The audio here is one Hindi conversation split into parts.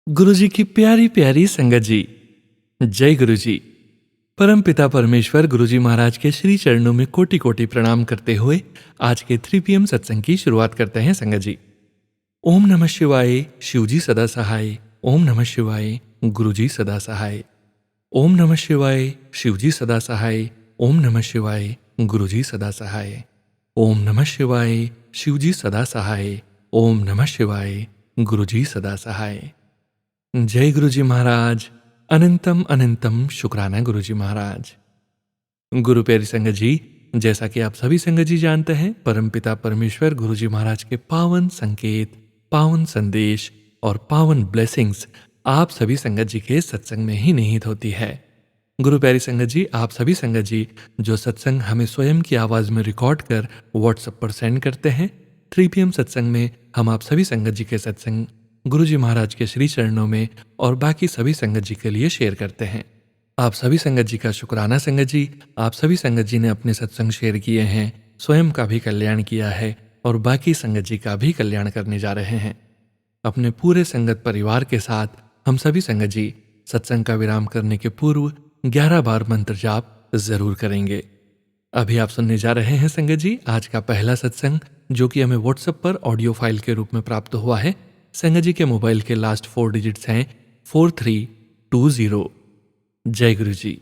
गुरु जी की प्यारी प्यारी संगत जी, जय गुरु जी। परम पिता परमेश्वर गुरु जी महाराज के श्री चरणों में कोटि कोटि प्रणाम करते हुए आज के 3 PM सत्संग की शुरुआत करते हैं संगत जी। ओम नमः शिवाय, शिव जी सदा सहाय। ओम नमः शिवाय, गुरु जी सदा सहाय। ओम नमः शिवाय, शिव जी सदा सहाय। ओम नमः शिवाय, गुरु जी सदा सहाय। ओम नमः शिवाय, शिव जी सदा सहाय। ओम नमः शिवाय, गुरु जी सदा सहाय। जय गुरु जी महाराज। अनंतम अनंतम शुक्राना गुरु जी महाराज। गुरु प्यारी संगत जी, जैसा कि आप सभी संगत जी जानते हैं, परमपिता परमेश्वर गुरु जी महाराज के पावन संकेत, पावन संदेश और पावन ब्लेसिंग्स आप सभी संगत जी के सत्संग में ही निहित होती है। गुरु प्यारी संगत जी, आप सभी संगत जी जो सत्संग हमें स्वयं की आवाज में रिकॉर्ड कर व्हाट्सएप पर सेंड करते हैं, 3 PM सत्संग में हम आप सभी संगत जी के सत्संग गुरु जी महाराज के श्री चरणों में और बाकी सभी संगत जी के लिए शेयर करते हैं। आप सभी संगत जी का शुक्राना संगत जी। आप सभी संगत जी ने अपने सत्संग शेयर किए हैं, स्वयं का भी कल्याण किया है और बाकी संगत जी का भी कल्याण करने जा रहे हैं। अपने पूरे संगत परिवार के साथ हम सभी संगत जी सत्संग का विराम करने के पूर्व 11 बार मंत्र जाप जरूर करेंगे। अभी आप सुनने जा रहे हैं संगत जी आज का पहला सत्संग, जो कि हमें व्हाट्सएप पर ऑडियो फाइल के रूप में प्राप्त हुआ है। संगत जी के मोबाइल के लास्ट 4 डिजिट्स हैं 4320। जय गुरु जी।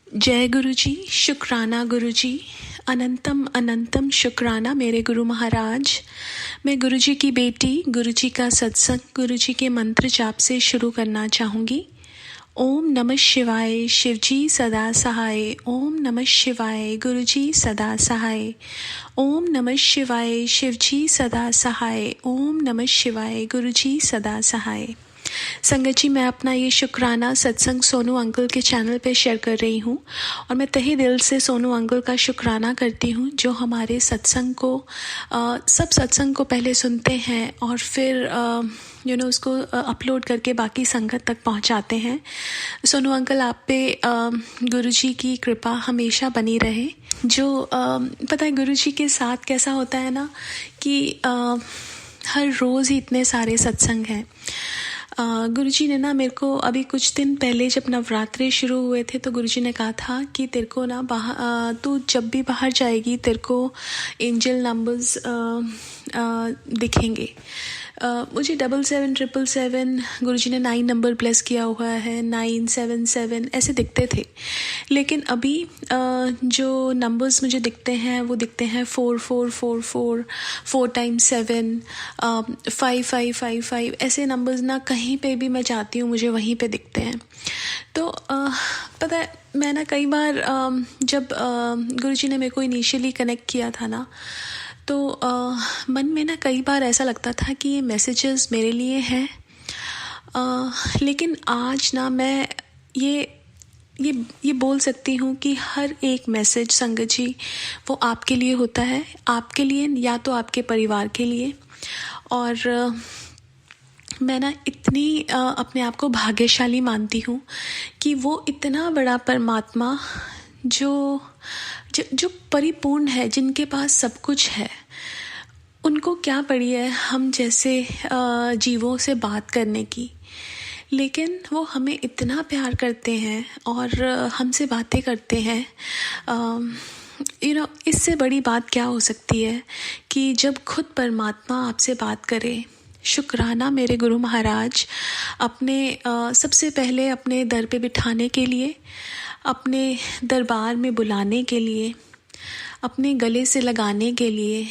जय गुरु जी। शुक्राना गुरु जी। अनंतम अनंतम शुक्राना मेरे गुरु महाराज। मैं गुरु जी की बेटी, गुरु जी का सत्संग गुरु जी के मंत्र जाप से शुरू करना चाहूँगी। ओम नमः शिवाय, शिव जी सदा सहाय। ओम नमः शिवाय, गुरु जी सदा सहाय। ओम नमः शिवाय, शिव जी सदा सहाय। ओम नमः शिवाय, गुरु जी सदा सहाय। संगत जी, मैं अपना ये शुक्राना सत्संग सोनू अंकल के चैनल पे शेयर कर रही हूँ और मैं तहे दिल से सोनू अंकल का शुक्राना करती हूँ जो हमारे सत्संग को सब सत्संग को पहले सुनते हैं और फिर उसको अपलोड करके बाकी संगत तक पहुँचाते हैं। सोनू अंकल, आप पे गुरुजी की कृपा हमेशा बनी रहे। जो पता है गुरुजी के साथ कैसा होता है ना कि हर रोज़ ही इतने सारे सत्संग हैं। गुरुजी ने ना मेरे को अभी कुछ दिन पहले जब नवरात्रे शुरू हुए थे तो गुरुजी ने कहा था कि तेरे को ना तू जब भी बाहर जाएगी तेरे को एंजल नंबर्स दिखेंगे। मुझे 7777 गुरुजी ने 9 नंबर प्लेस किया हुआ है, 977 ऐसे दिखते थे, लेकिन अभी जो नंबर्स मुझे दिखते हैं वो दिखते हैं 4444, 4 times 7, 5555 ऐसे नंबर्स ना कहीं पे भी मैं जाती हूँ मुझे वहीं पे दिखते हैं। तो पता है मैं ना कई बार जब गुरुजी ने मेरे को इनिशियली कनेक्ट किया था ना तो मन में ना कई बार ऐसा लगता था कि ये मैसेजेस मेरे लिए हैं, लेकिन आज ना मैं ये बोल सकती हूँ कि हर एक मैसेज संगत जी वो आपके लिए होता है, आपके लिए या तो आपके परिवार के लिए। और मैं ना इतनी अपने आप को भाग्यशाली मानती हूँ कि वो इतना बड़ा परमात्मा जो परिपूर्ण है, जिनके पास सब कुछ है, उनको क्या पड़ी है हम जैसे जीवों से बात करने की, लेकिन वो हमें इतना प्यार करते हैं और हमसे बातें करते हैं। इससे बड़ी बात क्या हो सकती है कि जब खुद परमात्मा आपसे बात करे। शुक्राना मेरे गुरु महाराज, अपने सबसे पहले अपने दर पे बिठाने के लिए, अपने दरबार में बुलाने के लिए, अपने गले से लगाने के लिए,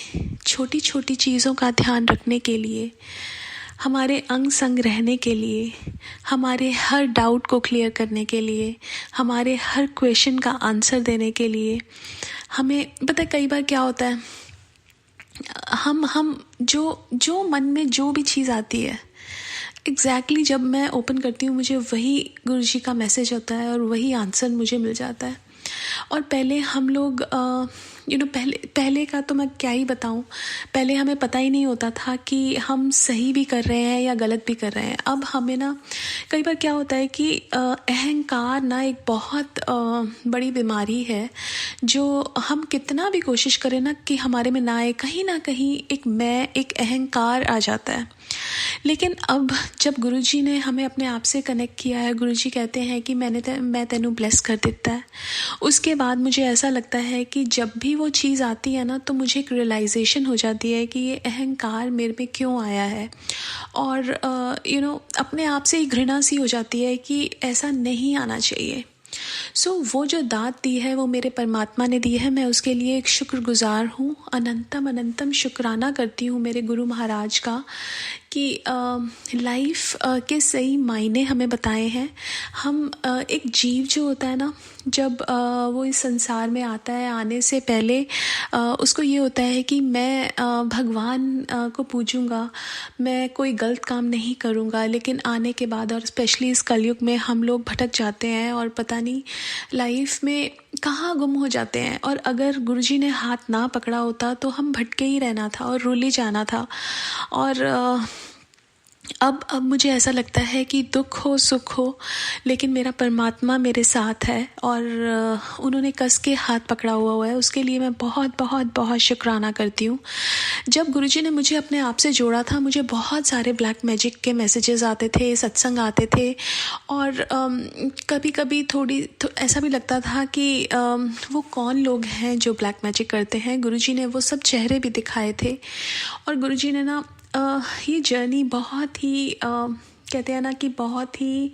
छोटी छोटी चीज़ों का ध्यान रखने के लिए, हमारे अंग संग रहने के लिए, हमारे हर डाउट को क्लियर करने के लिए, हमारे हर क्वेश्चन का आंसर देने के लिए। हमें पता है कई बार क्या होता है, हम जो मन में जो भी चीज़ आती है एग्जैक्टली जब मैं ओपन करती हूँ मुझे वही गुरुजी का मैसेज होता है और वही आंसर मुझे मिल जाता है। और पहले हम लोग पहले का तो मैं क्या ही बताऊं, पहले हमें पता ही नहीं होता था कि हम सही भी कर रहे हैं या गलत भी कर रहे हैं। अब हमें ना कई बार क्या होता है कि अहंकार ना एक बहुत बड़ी बीमारी है जो हम कितना भी कोशिश करें ना कि हमारे में ना आए, कहीं ना कहीं एक अहंकार आ जाता है। लेकिन अब जब गुरुजी ने हमें अपने आप से कनेक्ट किया है, गुरुजी कहते हैं कि मैं तेनू ब्लेस कर देता है, उसके बाद मुझे ऐसा लगता है कि जब भी वो चीज़ आती है ना, तो मुझे एक रियलाइजेशन हो जाती है कि ये अहंकार मेरे में क्यों आया है। और अपने आप से ही घृणा सी हो जाती है कि ऐसा नहीं आना चाहिए। वो जो दात दी है वो मेरे परमात्मा ने दी है, मैं उसके लिए एक शुक्रगुजार हूँ। अनंतम अनंतम शुक्राना करती हूँ मेरे गुरु महाराज का कि लाइफ के सही मायने हमें बताए हैं। हम एक जीव जो होता है ना, जब वो इस संसार में आता है, आने से पहले उसको ये होता है कि मैं भगवान को पूजूंगा, मैं कोई गलत काम नहीं करूंगा। लेकिन आने के बाद, और स्पेशली इस कलयुग में, हम लोग भटक जाते हैं और पता नहीं लाइफ में कहाँ गुम हो जाते हैं। और अगर गुरुजी ने हाथ ना पकड़ा होता तो हम भटके ही रहना था और रुल ही जाना था। और अब मुझे ऐसा लगता है कि दुख हो सुख हो, लेकिन मेरा परमात्मा मेरे साथ है और उन्होंने कस के हाथ पकड़ा हुआ है। उसके लिए मैं बहुत बहुत बहुत शुक्राना करती हूँ। जब गुरुजी ने मुझे अपने आप से जोड़ा था, मुझे बहुत सारे ब्लैक मैजिक के मैसेजेस आते थे, सत्संग आते थे, और कभी कभी ऐसा भी लगता था कि वो कौन लोग हैं जो ब्लैक मैजिक करते हैं। गुरुजी ने वो सब चेहरे भी दिखाए थे। और गुरुजी ने ना ये जर्नी बहुत ही कहते हैं ना कि बहुत ही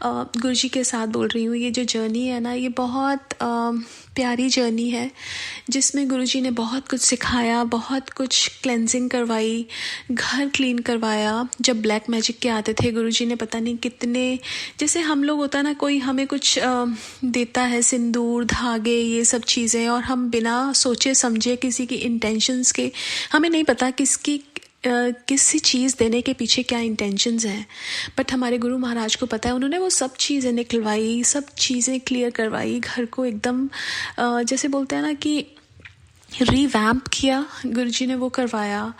गुरुजी के साथ बोल रही हूँ, ये जो जर्नी है ना, ये बहुत प्यारी जर्नी है जिसमें गुरुजी ने बहुत कुछ सिखाया, बहुत कुछ क्लेंजिंग करवाई, घर क्लीन करवाया। जब ब्लैक मैजिक के आते थे, गुरुजी ने पता नहीं कितने, जैसे हम लोग होता है ना, कोई हमें कुछ देता है, सिंदूर, धागे, ये सब चीज़ें, और हम बिना सोचे समझे किसी की इंटेंशंस के, हमें नहीं पता किसी चीज़ देने के पीछे क्या इंटेंशंस हैं, बट हमारे गुरु महाराज को पता है। उन्होंने वो सब चीज़ें निकलवाई, सब चीज़ें क्लियर करवाई, घर को एकदम जैसे बोलते हैं ना कि रीवैम्प किया, गुरुजी ने वो करवाया।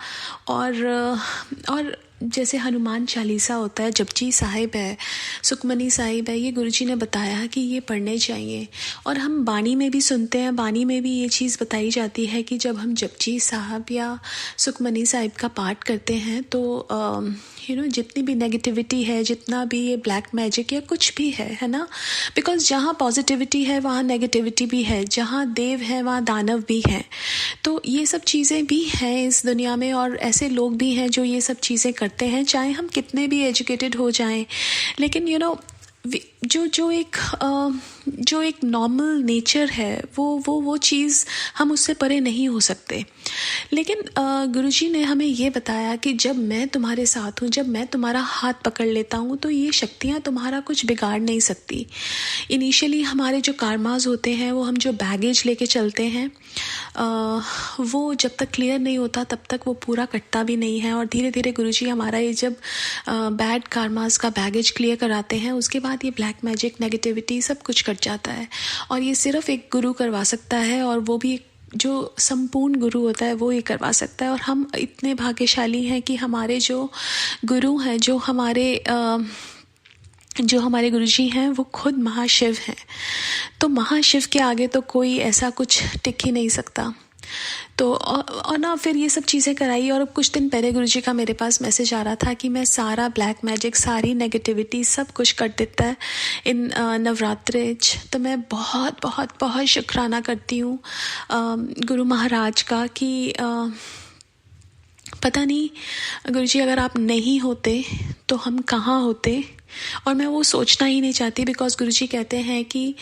और जैसे हनुमान चालीसा होता है, जपजी साहिब है, सुखमनी साहिब है, ये गुरुजी ने बताया कि ये पढ़ने चाहिए। और हम बानी में भी सुनते हैं, बानी में भी ये चीज़ बताई जाती है कि जब हम जपजी साहब या सुखमनी साहिब का पाठ करते हैं तो जितनी भी नेगेटिविटी है, जितना भी ये ब्लैक मैजिक या कुछ भी है ना, बिकॉज जहाँ पॉजिटिविटी है वहाँ नेगेटिविटी भी है, जहाँ देव है वहाँ दानव भी हैं। तो ये सब चीज़ें भी हैं इस दुनिया में, और ऐसे लोग भी हैं जो ये सब चीज़ें करते हैं, चाहे हम कितने भी एजुकेटेड हो जाएं। लेकिन जो एक नॉर्मल नेचर है, वो चीज़ हम उससे परे नहीं हो सकते। लेकिन गुरुजी ने हमें ये बताया कि जब मैं तुम्हारे साथ हूँ, जब मैं तुम्हारा हाथ पकड़ लेता हूँ, तो ये शक्तियाँ तुम्हारा कुछ बिगाड़ नहीं सकती। इनिशियली हमारे जो कार्मास होते हैं, वो हम जो बैगेज लेके चलते हैं, वो जब तक क्लियर नहीं होता तब तक वो पूरा कटता भी नहीं है। और धीरे धीरे गुरुजी हमारा ये जब बैड कार्मास का बैगेज क्लियर कराते हैं, उसके बाद ये ब्लैक मैजिक, नेगेटिविटी सब कुछ कट जाता है। और ये सिर्फ एक गुरु करवा सकता है, और वो भी जो संपूर्ण गुरु होता है वो ये करवा सकता है। और हम इतने भाग्यशाली हैं कि हमारे जो गुरु हैं, जो हमारे गुरुजी हैं, वो खुद महाशिव हैं। तो महाशिव के आगे तो कोई ऐसा कुछ टिक ही नहीं सकता। तो और ना फिर ये सब चीज़ें कराई। और कुछ दिन पहले गुरुजी का मेरे पास मैसेज आ रहा था कि मैं सारा ब्लैक मैजिक, सारी नेगेटिविटी सब कुछ कट देता है इन नवरात्रिज। तो मैं बहुत बहुत बहुत शुक्राना करती हूँ गुरु महाराज का कि पता नहीं गुरुजी अगर आप नहीं होते तो हम कहाँ होते। और मैं वो सोचना ही नहीं चाहती, बिकॉज गुरुजी कहते हैं कि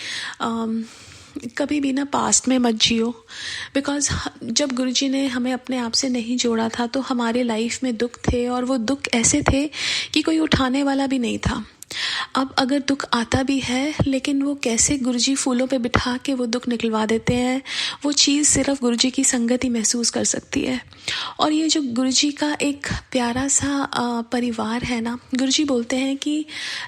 कभी भी ना पास्ट में मत जियो। बिकॉज जब गुरुजी ने हमें अपने आप से नहीं जोड़ा था तो हमारे लाइफ में दुख थे, और वो दुख ऐसे थे कि कोई उठाने वाला भी नहीं था। अब अगर दुख आता भी है, लेकिन वो कैसे गुरुजी फूलों पे बिठा के वो दुख निकलवा देते हैं, वो चीज़ सिर्फ गुरुजी की संगत ही महसूस कर सकती है। और ये जो गुरुजी का एक प्यारा सा परिवार है ना, गुरुजी बोलते हैं कि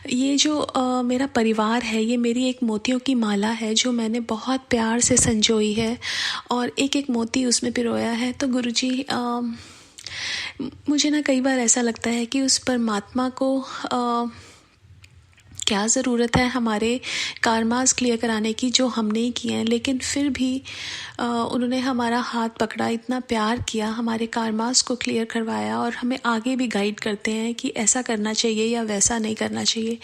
ये जो मेरा परिवार है, ये मेरी एक मोतियों की माला है जो मैंने बहुत प्यार से संजोई है, और एक एक मोती उसमें पिरोया है। तो गुरुजी मुझे ना कई बार ऐसा लगता है कि उस परमात्मा को क्या ज़रूरत है हमारे कार्मास क्लियर कराने की जो हमने ही किए हैं, लेकिन फिर भी उन्होंने हमारा हाथ पकड़ा, इतना प्यार किया, हमारे कार्मास को क्लियर करवाया और हमें आगे भी गाइड करते हैं कि ऐसा करना चाहिए या वैसा नहीं करना चाहिए।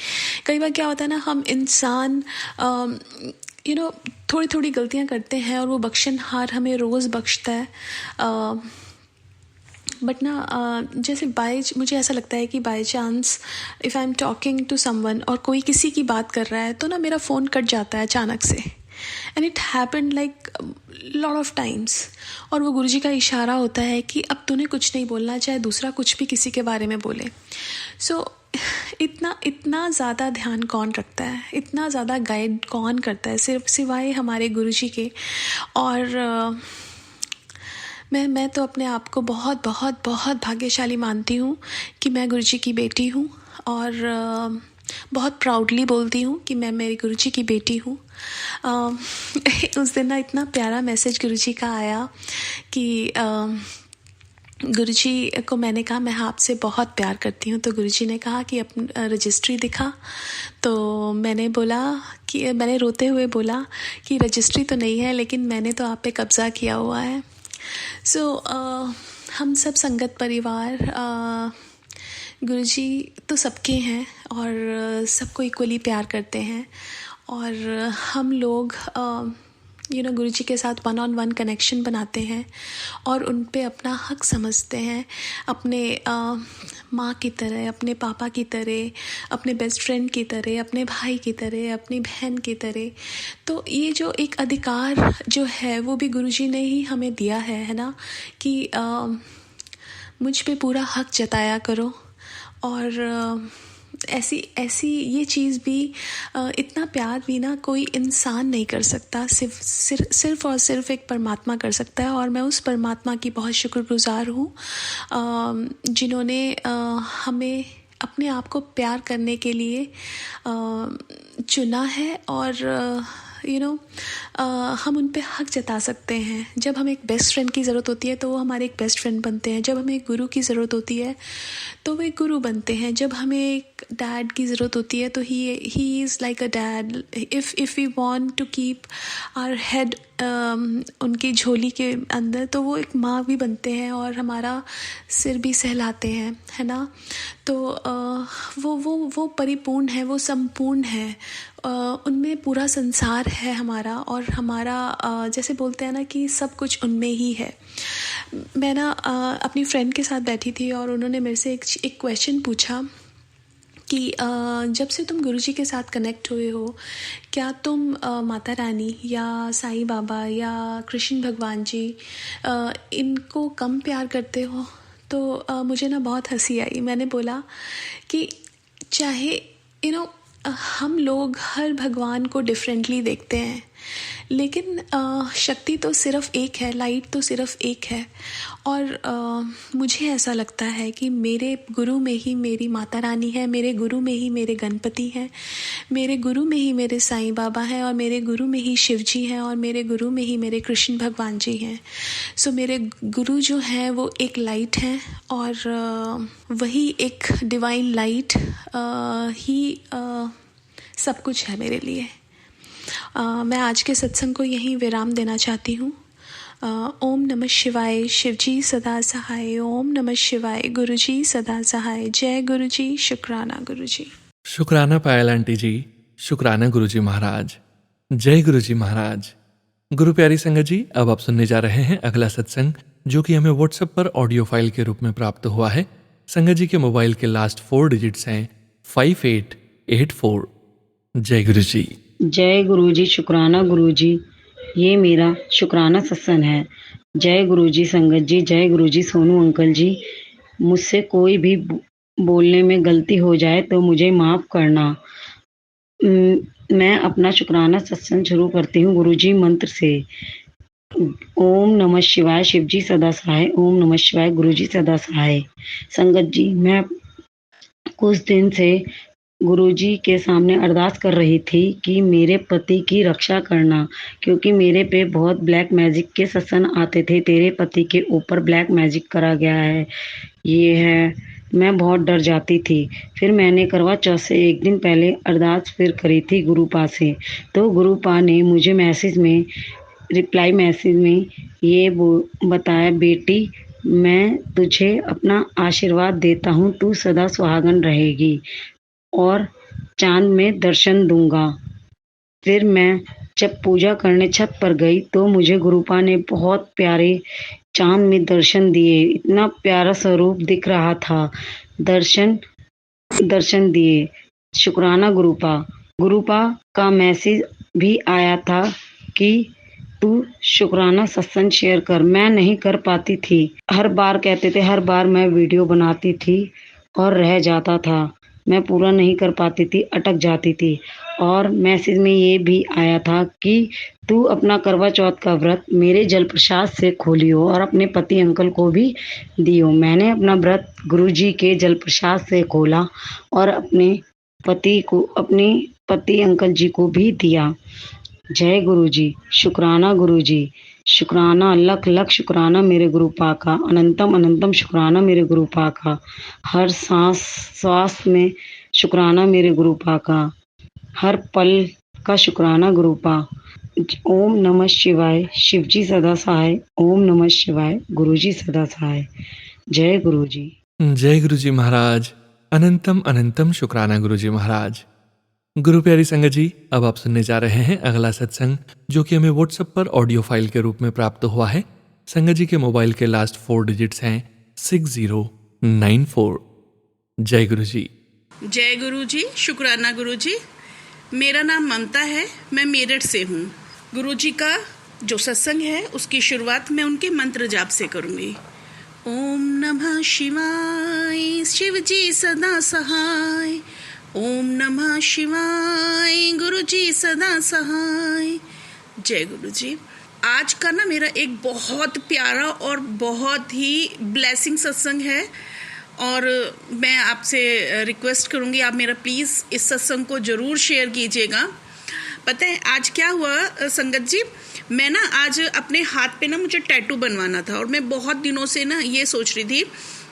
कई बार क्या होता है ना, हम इंसान थोड़ी थोड़ी गलतियां करते हैं और वो बख्शनहार हमें रोज़ बख्शता है। बट ना जैसे मुझे ऐसा लगता है कि by chance if I am talking to someone और कोई किसी की बात कर रहा है तो ना मेरा फ़ोन कट जाता है अचानक से, and it happened like lot of times. और वो गुरुजी का इशारा होता है कि अब तूने कुछ नहीं बोलना, चाहे दूसरा कुछ भी किसी के बारे में बोले। सो इतना ज़्यादा ध्यान कौन रखता है, इतना ज़्यादा गाइड कौन करता है सिर्फ सिवाय हमारे गुरुजी के। और मैं तो अपने आप को बहुत बहुत बहुत भाग्यशाली मानती हूँ कि मैं गुरुजी की बेटी हूँ, और बहुत प्राउडली बोलती हूँ कि मैं मेरे गुरुजी की बेटी हूँ। उस दिन ना इतना प्यारा मैसेज गुरुजी का आया कि गुरुजी को मैंने कहा मैं आपसे बहुत प्यार करती हूँ, तो गुरुजी ने कहा कि अपनी रजिस्ट्री दिखा। तो मैंने रोते हुए बोला कि रजिस्ट्री तो नहीं है, लेकिन मैंने तो आप पे कब्ज़ा किया हुआ है। सो हम सब संगत परिवार, गुरुजी तो सबके हैं और सबको इक्वली प्यार करते हैं, और हम लोग गुरुजी के साथ 1-on-1 कनेक्शन बनाते हैं और उन पे अपना हक समझते हैं, अपने माँ की तरह, अपने पापा की तरह, अपने बेस्ट फ्रेंड की तरह, अपने भाई की तरह, अपनी बहन की तरह। तो ये जो एक अधिकार जो है वो भी गुरुजी ने ही हमें दिया है ना, कि मुझ पे पूरा हक जताया करो। और ऐसी ये चीज़ भी, इतना प्यार भी ना कोई इंसान नहीं कर सकता, सिर्फ और सिर्फ एक परमात्मा कर सकता है। और मैं उस परमात्मा की बहुत शुक्रगुजार हूँ जिन्होंने हमें अपने आप को प्यार करने के लिए चुना है। और हम उन पे हक जता सकते हैं। जब हमें एक बेस्ट फ्रेंड की ज़रूरत होती है तो वो हमारे एक बेस्ट फ्रेंड बनते हैं, जब हमें एक गुरु की ज़रूरत होती है तो वो एक गुरु बनते हैं, जब हमें एक डैड की ज़रूरत होती है तो he is like a dad. If we want to keep our head उनकी झोली के अंदर तो वो एक माँ भी बनते हैं और हमारा सिर भी सहलाते हैं, है ना। तो वो परिपूर्ण है, वो संपूर्ण है, उनमें पूरा संसार है हमारा, और हमारा जैसे बोलते हैं ना कि सब कुछ उनमें ही है। मैं ना अपनी फ्रेंड के साथ बैठी थी और उन्होंने मेरे से एक क्वेश्चन पूछा कि जब से तुम गुरुजी के साथ कनेक्ट हुए हो, क्या तुम माता रानी या साईं बाबा या कृष्ण भगवान जी इनको कम प्यार करते हो? तो मुझे ना बहुत हंसी आई। मैंने बोला कि चाहे हम लोग हर भगवान को डिफरेंटली देखते हैं, लेकिन शक्ति तो सिर्फ़ एक है, लाइट तो सिर्फ़ एक है। और मुझे ऐसा लगता है कि मेरे गुरु में ही मेरी माता रानी है, मेरे गुरु में ही मेरे गणपति हैं, मेरे गुरु में ही मेरे साईं बाबा हैं, और मेरे गुरु में ही शिव जी हैं, और मेरे गुरु में ही मेरे कृष्ण भगवान जी हैं। सो मेरे गुरु जो हैं वो एक लाइट हैं, और वही एक डिवाइन लाइट ही सब कुछ है मेरे लिए। मैं आज के सत्संग को यहीं विराम देना चाहती हूँ। ओम नमः शिवाय, शिवजी सदा सहाय। ओम नमः शिवाय, गुरुजी सदा सहाय। जय गुरुजी, शुक्राना गुरुजी। शुक्राना पायल आंटी जी, शुक्राना गुरुजी महाराज। जय गुरुजी महाराज। गुरु प्यारी संगत जी, अब आप सुनने जा रहे हैं अगला सत्संग, जो कि हमें व्हाट्सएप पर ऑडियो फाइल के रूप में प्राप्त हुआ है। संगत जी के मोबाइल के लास्ट 4 डिजिट्स हैं 5884। जय गुरु जी। जय गुरु जी, शुक्राना गुरु जी। ये मेरा शुक्राना सत्संग है। जय गुरु जी संगत जी, जय गुरु जी सोनू अंकल जी। मुझसे कोई भी बोलने में गलती हो जाए तो मुझे माफ़ करना। मैं अपना शुक्राना सत्संग शुरू करती हूँ गुरु जी मंत्र से। ओम नमः शिवाय, शिव जी सदा सहाय। ओम नमः शिवाय, गुरु जी सदा सहाय। संगत जी, मैं कुछ दिन से गुरुजी के सामने अरदास कर रही थी कि मेरे पति की रक्षा करना, क्योंकि मेरे पे बहुत ब्लैक मैजिक के सत्संग आते थे। तेरे पति के ऊपर ब्लैक मैजिक करा गया है, ये है मैं बहुत डर जाती थी। फिर मैंने करवा चौथ से एक दिन पहले अरदास फिर करी थी गुरुपा से, तो गुरुपा ने मुझे रिप्लाई मैसेज में ये बताया, बेटी मैं तुझे अपना आशीर्वाद देता हूँ, तू सदा सुहागन रहेगी और चांद में दर्शन दूंगा। फिर मैं जब पूजा करने छत पर गई तो मुझे गुरुपा ने बहुत प्यारे चांद में दर्शन दिए। इतना प्यारा स्वरूप दिख रहा था। दर्शन दर्शन दिए। शुक्राना गुरुपा। गुरुपा का मैसेज भी आया था कि तू शुक्राना सत्संग शेयर कर। मैं नहीं कर पाती थी। हर बार कहते थे, हर बार मैं वीडियो बनाती थी और रह जाता था। मैं पूरा नहीं कर पाती थी, अटक जाती थी। और मैसेज में ये भी आया था कि तू अपना करवा चौथ का व्रत मेरे जल प्रसाद से खोलियो और अपने पति अंकल को भी दियो। मैंने अपना व्रत गुरुजी के जल प्रसाद से खोला और अपने पति अंकल जी को भी दिया। जय गुरुजी। शुक्राना गुरुजी। शुक्राना, लख लख शुक्राना मेरे गुरुपा का। अनंतम अनंतम शुक्राना मेरे गुरुपा का। हर श्वास में शुक्राना मेरे गुरुपा का। हर पल का शुक्राना गुरुपा। ओम नमः शिवाय। शिवजी सदा सहाय। ओम नमः शिवाय। गुरुजी सदा सहाय। जय गुरुजी। जय गुरुजी महाराज। अनंतम अनंतम शुक्राना गुरुजी महाराज। गुरु प्यारी संगत जी, अब आप सुनने जा रहे हैं अगला सत्संग, जो कि हमें व्हाट्सएप पर ऑडियो फाइल के रूप में प्राप्त हुआ है। संगत जी के मोबाइल के लास्ट 4 डिजिट्स हैं 6094। जय गुरु जी। जय गुरु जी। शुक्राना गुरु जी। मेरा नाम ममता है, मैं मेरठ से हूँ। गुरु जी का जो सत्संग है उसकी शुरुआत मैं उनके मंत्र जाप से करूँगी। ओम नमः शिवाय। शिव जी सदा सहाय। ओम नमः शिवाय। गुरु जी सदा सहाय। जय गुरु जी। आज का ना मेरा एक बहुत प्यारा और बहुत ही ब्लेसिंग सत्संग है और मैं आपसे रिक्वेस्ट करूँगी, आप मेरा प्लीज़ इस सत्संग को ज़रूर शेयर कीजिएगा। पता है आज क्या हुआ संगत जी, मैं ना आज अपने हाथ पे ना मुझे टैटू बनवाना था और मैं बहुत दिनों से ना ये सोच रही थी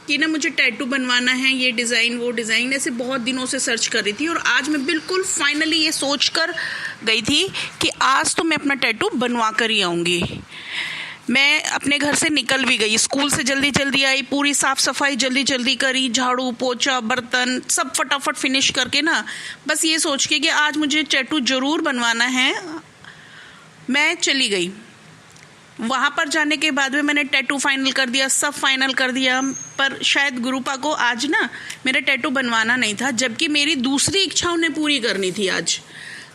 कि ना मुझे टैटू बनवाना है, ये डिज़ाइन वो डिज़ाइन, ऐसे बहुत दिनों से सर्च कर रही थी और आज मैं बिल्कुल फाइनली ये सोच कर गई थी कि आज तो मैं अपना टैटू बनवा कर ही आऊँगी। मैं अपने घर से निकल भी गई, स्कूल से जल्दी जल्दी आई, पूरी साफ़ सफाई जल्दी जल्दी करी, झाड़ू पोछा बर्तन सब फटाफट फिनिश करके ना बस ये सोच के कि आज मुझे टैटू ज़रूर बनवाना है, मैं चली गई। वहाँ पर जाने के बाद में मैंने टैटू फाइनल कर दिया, सब फाइनल कर दिया, पर शायद गुरुपा को आज ना मेरा टैटू बनवाना नहीं था, जबकि मेरी दूसरी इच्छा उन्हें पूरी करनी थी आज।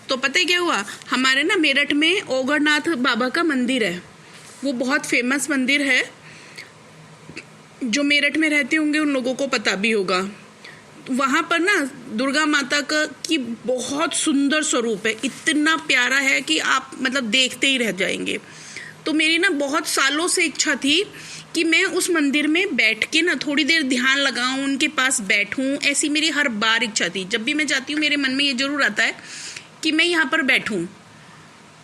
तो पता है क्या हुआ, हमारे ना मेरठ में ओगरनाथ बाबा का मंदिर है, वो बहुत फेमस मंदिर है, जो मेरठ में रहते होंगे उन लोगों को पता भी होगा। वहाँ पर ना दुर्गा माता का की बहुत सुंदर स्वरूप है, इतना प्यारा है कि आप मतलब देखते ही रह जाएंगे। तो मेरी ना बहुत सालों से इच्छा थी कि मैं उस मंदिर में बैठ के ना थोड़ी देर ध्यान लगाऊं, उनके पास बैठूं, ऐसी मेरी हर बार इच्छा थी। जब भी मैं जाती हूँ मेरे मन में ये ज़रूर आता है कि मैं यहाँ पर बैठूं।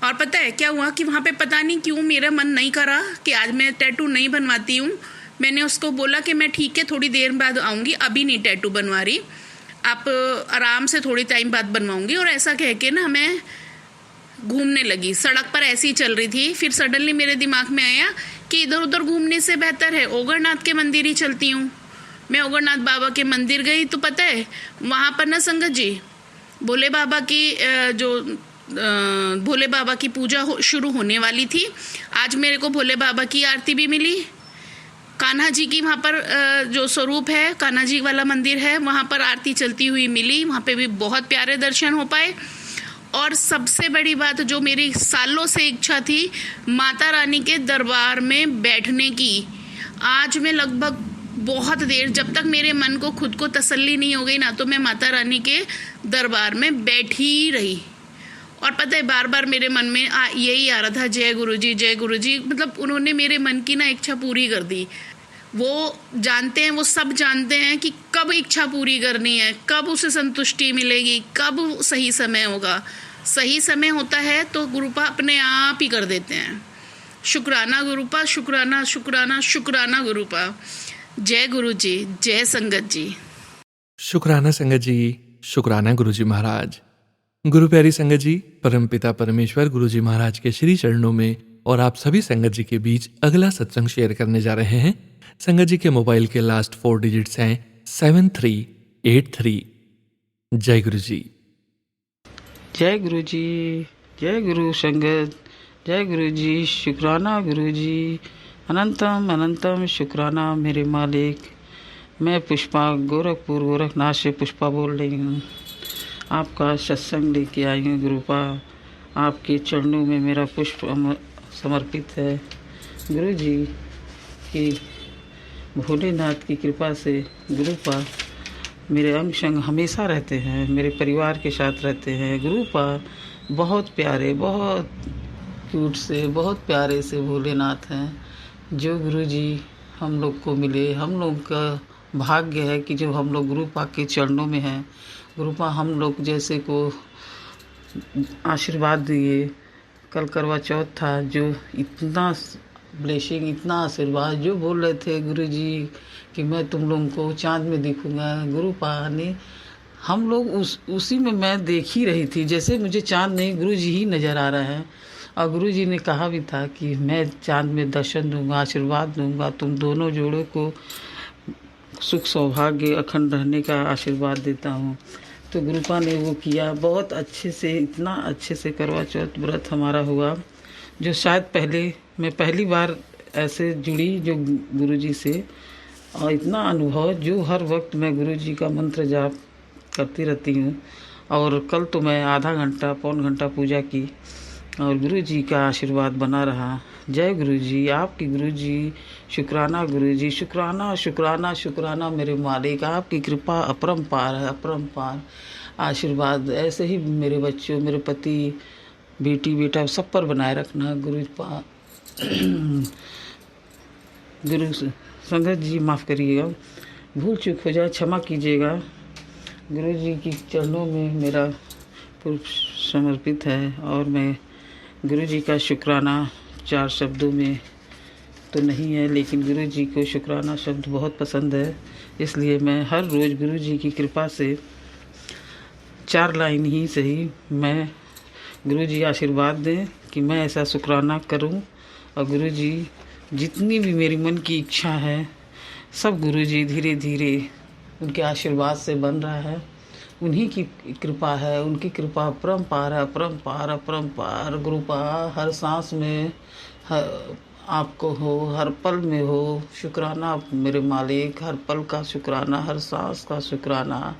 और पता है क्या हुआ कि वहाँ पे पता नहीं क्यों मेरा मन नहीं करा कि आज मैं टैटू नहीं बनवाती हूँ। मैंने उसको बोला कि मैं ठीक है थोड़ी देर बाद आऊँगी, अभी नहीं टैटू बनवा रही, आप आराम से थोड़ी टाइम बाद बनवाऊँगी। और ऐसा कह के ना मैं घूमने लगी, सड़क पर ऐसे ही चल रही थी। फिर सडनली मेरे दिमाग में आया कि इधर उधर घूमने से बेहतर है ओगरनाथ के मंदिर ही चलती हूँ। मैं ओगरनाथ बाबा के मंदिर गई तो पता है वहाँ पर ना संगत जी भोले बाबा की पूजा शुरू होने वाली थी। आज मेरे को भोले बाबा की आरती भी मिली, कान्हा जी की वहाँ पर जो स्वरूप है, कान्हा जी वाला मंदिर है, वहाँ पर आरती चलती हुई मिली, वहाँ पे भी बहुत प्यारे दर्शन हो पाए। और सबसे बड़ी बात जो मेरी सालों से इच्छा थी, माता रानी के दरबार में बैठने की, आज मैं लगभग बहुत देर, जब तक मेरे मन को खुद को तसल्ली नहीं हो गई ना, तो मैं माता रानी के दरबार में बैठी ही रही। और पता है बार बार मेरे मन में यही आ रहा था, जय गुरु जी, मतलब उन्होंने मेरे मन की ना इच्छा पूरी कर दी। वो जानते हैं, वो सब जानते हैं कि कब इच्छा पूरी करनी है, कब उसे संतुष्टि मिलेगी, कब सही समय होगा। सही समय होता है तो गुरुपा अपने आप ही कर देते हैं। शुक्राना गुरुपा, शुक्राना शुक्राना शुक्राना गुरुपा। जय गुरु जी, जय संगत जी। शुक्राना संगत जी, शुक्राना गुरुजी महाराज। गुरु प्यारी संगत जी, परमपिता परमेश्वर गुरुजी महाराज के श्री चरणों में और आप सभी संगत जी के बीच अगला सत्संग शेयर करने जा रहे हैं। संगत जी के मोबाइल के लास्ट 4 डिजिट्स हैं 7383। जय गुरु जी। जय गुरु जी, जय गुरु संगत, जय गुरु जी। शुक्राना गुरु जी, अनंतम अनंतम शुक्राना मेरे मालिक। मैं पुष्पा गोरखपुर गोरखनाथ से पुष्पा बोल रही हूँ। आपका सत्संग लेके आई हूँ गुरुपा। आपके चरणों में मेरा पुष्प समर्पित है। गुरु जी की भोलेनाथ की कृपा से गुरुपा मेरे अंग संग हमेशा रहते हैं, मेरे परिवार के साथ रहते हैं। गुरुपा बहुत प्यारे, बहुत क्यूट से, बहुत प्यारे से भोलेनाथ हैं जो गुरु जी हम लोग को मिले। हम लोग का भाग्य है कि जो हम लोग गुरुपा के चरणों में हैं। गुरुपा हम लोग जैसे को आशीर्वाद दिए। कल करवा चौथ था, जो इतना ब्लेसिंग, इतना आशीर्वाद जो बोल रहे थे गुरु जी कि मैं तुम लोगों को चाँद में दिखूंगा। गुरुपा ने हम लोग उसी में मैं देख ही रही थी, जैसे मुझे चाँद नहीं गुरु जी ही नज़र आ रहा है। और गुरु जी ने कहा भी था कि मैं चाँद में दर्शन दूंगा, आशीर्वाद दूंगा, तुम दोनों जोड़ों को सुख सौभाग्य अखंड रहने का आशीर्वाद देता हूँ। तो गुरुपा ने वो किया बहुत अच्छे से, इतना अच्छे से करवा चौथ व्रत हमारा हुआ, जो शायद मैं पहली बार ऐसे जुड़ी जो गुरु जी से। और इतना अनुभव जो हर वक्त मैं गुरु जी का मंत्र जाप करती रहती हूँ। और कल तो मैं आधा घंटा पौन घंटा पूजा की और गुरु जी का आशीर्वाद बना रहा। जय गुरु जी, आपकी गुरु जी। शुक्राना गुरु जी, शुक्राना शुक्राना शुक्राना मेरे मालिक। आपकी कृपा अपरंपार है, अपरंपार आशीर्वाद ऐसे ही मेरे बच्चों, मेरे पति, बेटी, बेटा सब पर बनाए रखना गुरुपा। गुरु संगत जी माफ़ करिएगा, भूल चूक हो जाए क्षमा कीजिएगा। गुरु जी की चरणों में मेरा पुष्प समर्पित है। और मैं गुरु जी का शुक्राना 4 शब्दों में तो नहीं है, लेकिन गुरु जी को शुक्राना शब्द बहुत पसंद है। इसलिए मैं हर रोज़ गुरु जी की कृपा से 4 लाइन ही सही, मैं गुरु जी आशीर्वाद दें कि मैं ऐसा शुक्राना करूं। और गुरु जी जितनी भी मेरी मन की इच्छा है सब गुरु जी धीरे धीरे उनके आशीर्वाद से बन रहा है। उन्हीं की कृपा है, उनकी कृपा अपरंपार है, अपरंपार अपरंपार। गुरुपा हर सांस में आपको हो, हर पल में हो। शुक्राना मेरे मालिक, हर पल का शुक्राना, हर सांस का शुक्राना।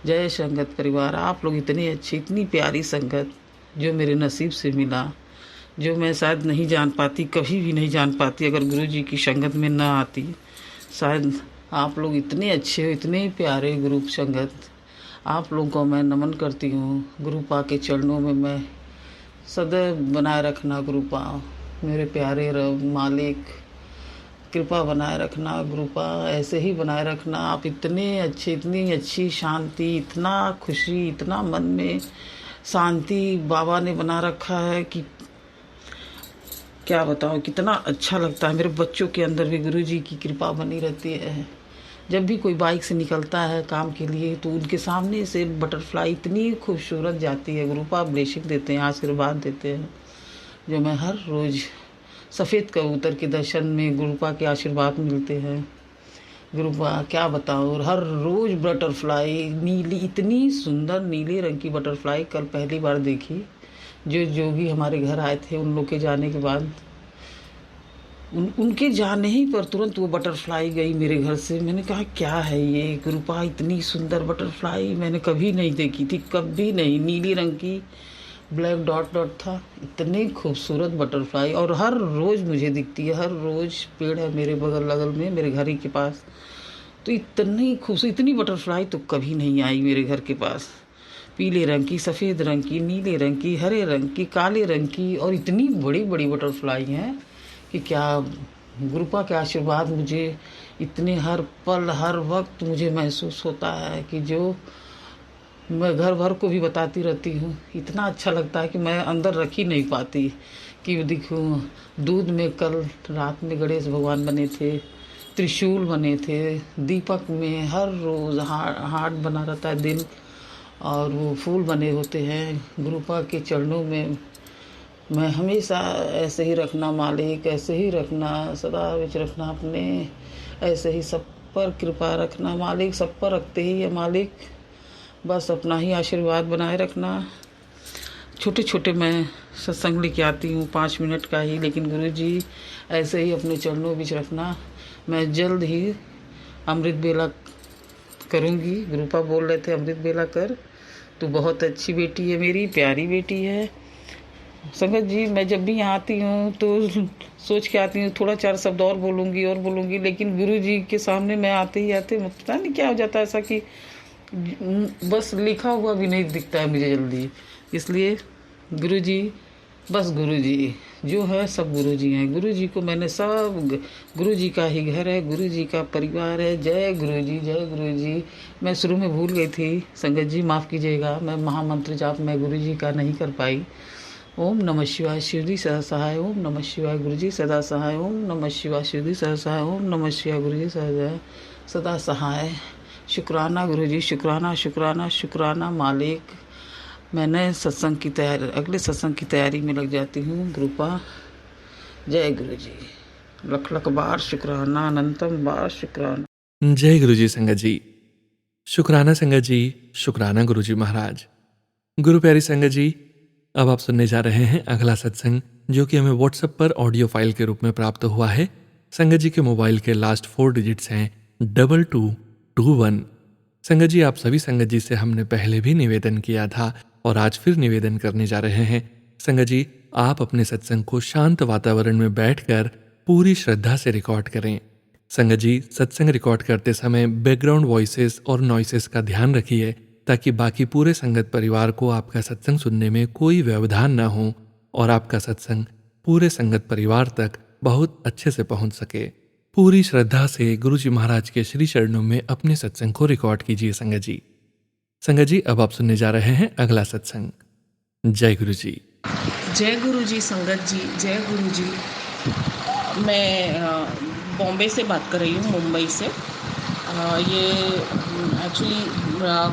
जय संगत परिवार, आप लोग इतनी अच्छी, इतनी प्यारी संगत जो मेरे नसीब से मिला, जो मैं शायद नहीं जान पाती, कभी भी नहीं जान पाती अगर गुरु जी की संगत में ना आती। शायद आप लोग इतने अच्छे हो, इतने प्यारे गुरु संगत, आप लोगों को मैं नमन करती हूँ। गुरुपा के चरणों में मैं सदैव बनाए रखना गुरुपा, मेरे प्यारे मालिक, कृपा बनाए रखना गुरुपा, ऐसे ही बनाए रखना। आप इतने अच्छे, इतनी अच्छी शांति, इतना खुशी, इतना मन में शांति बाबा ने बना रखा है कि क्या बताओ, कितना अच्छा लगता है। मेरे बच्चों के अंदर भी गुरु जी की कृपा बनी रहती है। जब भी कोई बाइक से निकलता है काम के लिए तो उनके सामने से बटरफ्लाई इतनी खूबसूरत जाती है। गुरुपा ब्लेसिंग देते हैं, आशीर्वाद देते हैं, जो मैं हर रोज़ सफ़ेद कबूतर के दर्शन में गुरुपा के आशीर्वाद मिलते हैं। गुरुपा क्या बताओ, और हर रोज़ बटरफ्लाई नीली, इतनी सुंदर नीले रंग की बटरफ्लाई कल पहली बार देखी। जो जोगी हमारे घर आए थे उन लोग के जाने के बाद, उनके जाने ही पर तुरंत वो बटरफ्लाई गई मेरे घर से। मैंने कहा क्या है ये गुरुपा, इतनी सुंदर बटरफ्लाई मैंने कभी नहीं देखी थी, कभी नहीं। नीली रंग की, ब्लैक डॉट डॉट था, इतनी खूबसूरत बटरफ्लाई। और हर रोज़ मुझे दिखती है, हर रोज़ पेड़ है मेरे बगल में, मेरे घर ही के पास। तो इतनी खूबसूरत, इतनी बटरफ्लाई तो कभी नहीं आई मेरे घर के पास। पीले रंग की, सफ़ेद रंग की, नीले रंग की, हरे रंग की, काले रंग की, और इतनी बड़ी बड़ी बटरफ्लाई हैं कि क्या गुरुपा के आशीर्वाद मुझे इतने हर पल हर वक्त मुझे महसूस होता है कि जो मैं घर भर को भी बताती रहती हूँ। इतना अच्छा लगता है कि मैं अंदर रख ही नहीं पाती कि देखूँ। दूध में कल रात में गणेश भगवान बने थे, त्रिशूल बने थे, दीपक में हर रोज़ हार्ट बना रहता है दिल, और वो फूल बने होते हैं। गुरुपा के चरणों में मैं हमेशा ऐसे ही रखना मालिक, ऐसे ही रखना, सदा विच रखना अपने, ऐसे ही सब पर कृपा रखना मालिक, सब पर रखते ही है मालिक, बस अपना ही आशीर्वाद बनाए रखना। छोटे छोटे मैं सत्संग लेके आती हूँ 5 मिनट का ही, लेकिन गुरुजी ऐसे ही अपने चरणों बीच रखना। मैं जल्द ही अमृत बेला करूँगी। गुरुपा बोल रहे थे अमृत बेला कर, तू बहुत अच्छी बेटी है, मेरी प्यारी बेटी है। संगत जी, मैं जब भी यहाँ आती हूँ तो सोच के आती हूँ थोड़ा 4 शब्द और बोलूँगी, लेकिन गुरु जी के सामने मैं आते ही आते पता नहीं क्या हो जाता है ऐसा कि बस लिखा हुआ भी नहीं दिखता है मुझे जल्दी। इसलिए गुरु जी, बस गुरु जी जो है सब गुरु जी हैं। गुरु जी को मैंने सब, गुरु जी का ही घर है, गुरु जी का परिवार है। जय गुरु जी, जय गुरु जी। मैं शुरू में भूल गई थी, संगत जी माफ़ कीजिएगा, मैं महामंत्र जाप मैं गुरु जी का नहीं कर पाई। ओम नमः शिवाय शिव जी सदा सहाय, ओम नमः शिवाय गुरु जी सदा सहाय, ओम नमः शिवाय शिव जी सदा सहाय, ओम नमः शिवाय गुरु जी सदा सहाय। शुक्राना गुरु जी, शुक्राना शुक्राना शुक्राना मालिक। मैंने सत्संग की तैयारी, अगले सत्संग की तैयारी में लग जाती हूँ। कृपा। जय गुरु जी, लख लख बार शुक्राना, अनंतम बार शुक्राना। जय गुरु जी संगत जी। शुक्राना संगत जी, शुक्राना गुरु जी महाराज। गुरु प्यारी संगत जी, अब आप सुनने जा रहे हैं अगला सत्संग, जो कि हमें व्हाट्सएप पर ऑडियो फाइल के रूप में प्राप्त हुआ है। संगत जी के मोबाइल के लास्ट 4 डिजिट्स हैं 2221। संगत जी, आप सभी संगत जी से हमने पहले भी निवेदन किया था और आज फिर निवेदन करने जा रहे हैं। संगत जी, आप अपने सत्संग को शांत वातावरण में बैठकर पूरी श्रद्धा से रिकॉर्ड करें। संगत जी, सत्संग रिकॉर्ड करते समय बैकग्राउंड वॉइसेस और नॉइसेस का ध्यान रखिए, ताकि बाकी पूरे संगत परिवार को आपका सत्संग सुनने में कोई व्यवधान न हो और आपका सत्संग पूरे संगत परिवार तक बहुत अच्छे से पहुंच सके। पूरी श्रद्धा से गुरु जी महाराज के श्री चरणों में अपने सत्संग को रिकॉर्ड कीजिए। संगत जी, संगत जी, अब आप सुनने जा रहे हैं अगला सत्संग। जय गुरु जी। जय गुरु जी संगत जी, जय गुरु जी। मैं बॉम्बे से बात कर रही हूँ, मुंबई से। ये एक्चुअली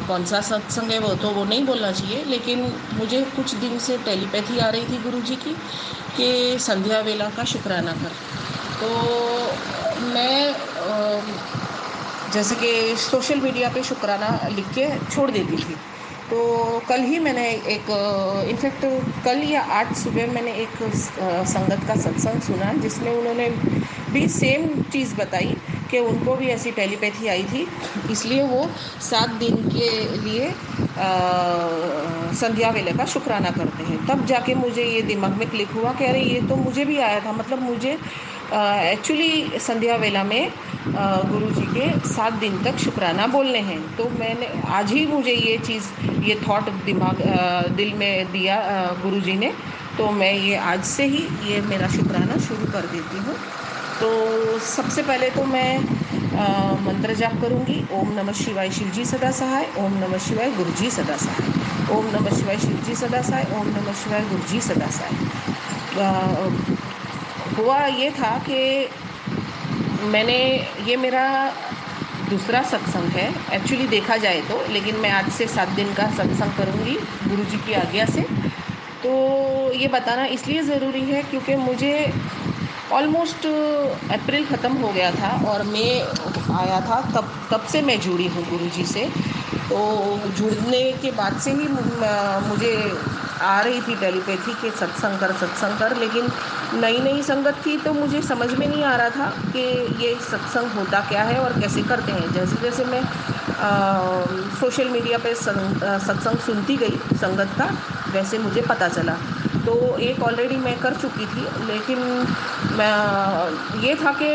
कौन सा सत्संग है वो नहीं बोलना चाहिए, लेकिन मुझे कुछ दिन से टेलीपैथी आ रही थी गुरु जी की कि संध्या वेला का शुक्राना कर। तो मैं जैसे कि सोशल मीडिया पे शुक्राना लिख के छोड़ देती थी। तो कल ही मैंने एक इनफैक्ट कल या आज सुबह मैंने एक संगत का सत्संग सुना, जिसमें उन्होंने भी सेम चीज़ बताई कि उनको भी ऐसी टेलीपैथी आई थी, इसलिए वो 7 दिन के लिए संध्या वेले का शुक्राना करते हैं। तब जाके मुझे ये दिमाग में क्लिक हुआ कि अरे ये तो मुझे भी आया था, मतलब मुझे एक्चुअली संध्या वेला में गुरुजी के 7 दिन तक शुक्राना बोलने हैं। तो मैंने आज ही मुझे ये थॉट दिल में दिया गुरुजी ने, तो मैं ये आज से ही ये मेरा शुक्राना शुरू कर देती हूँ। तो सबसे पहले तो मैं मंत्र जाप करूँगी। ओम नमः शिवाय शिवजी सदा सहाय, ओम नमः शिवाय गुरुजी सदा सहाय, ओम नमः शिवाय शिवजी सदा सहाय, ओम नमः शिवाय गुरुजी सदा सहाय। हुआ ये था कि ये मेरा दूसरा सत्संग है एक्चुअली देखा जाए तो, लेकिन मैं आज से 7 दिन का सत्संग करूँगी गुरुजी की आज्ञा से। तो ये बताना इसलिए ज़रूरी है क्योंकि मुझे ऑलमोस्ट अप्रैल ख़त्म हो गया था और मई आया था, तब से मैं जुड़ी हूँ गुरुजी से। तो जुड़ने के बाद से ही मुझे आ रही थी टेलीपैथी के सत्संग कर, लेकिन नई संगत थी तो मुझे समझ में नहीं आ रहा था कि ये सत्संग होता क्या है और कैसे करते हैं। जैसे जैसे मैं सोशल मीडिया पे सत्संग सुनती गई संगत का, वैसे मुझे पता चला। तो एक ऑलरेडी मैं कर चुकी थी, लेकिन ये था कि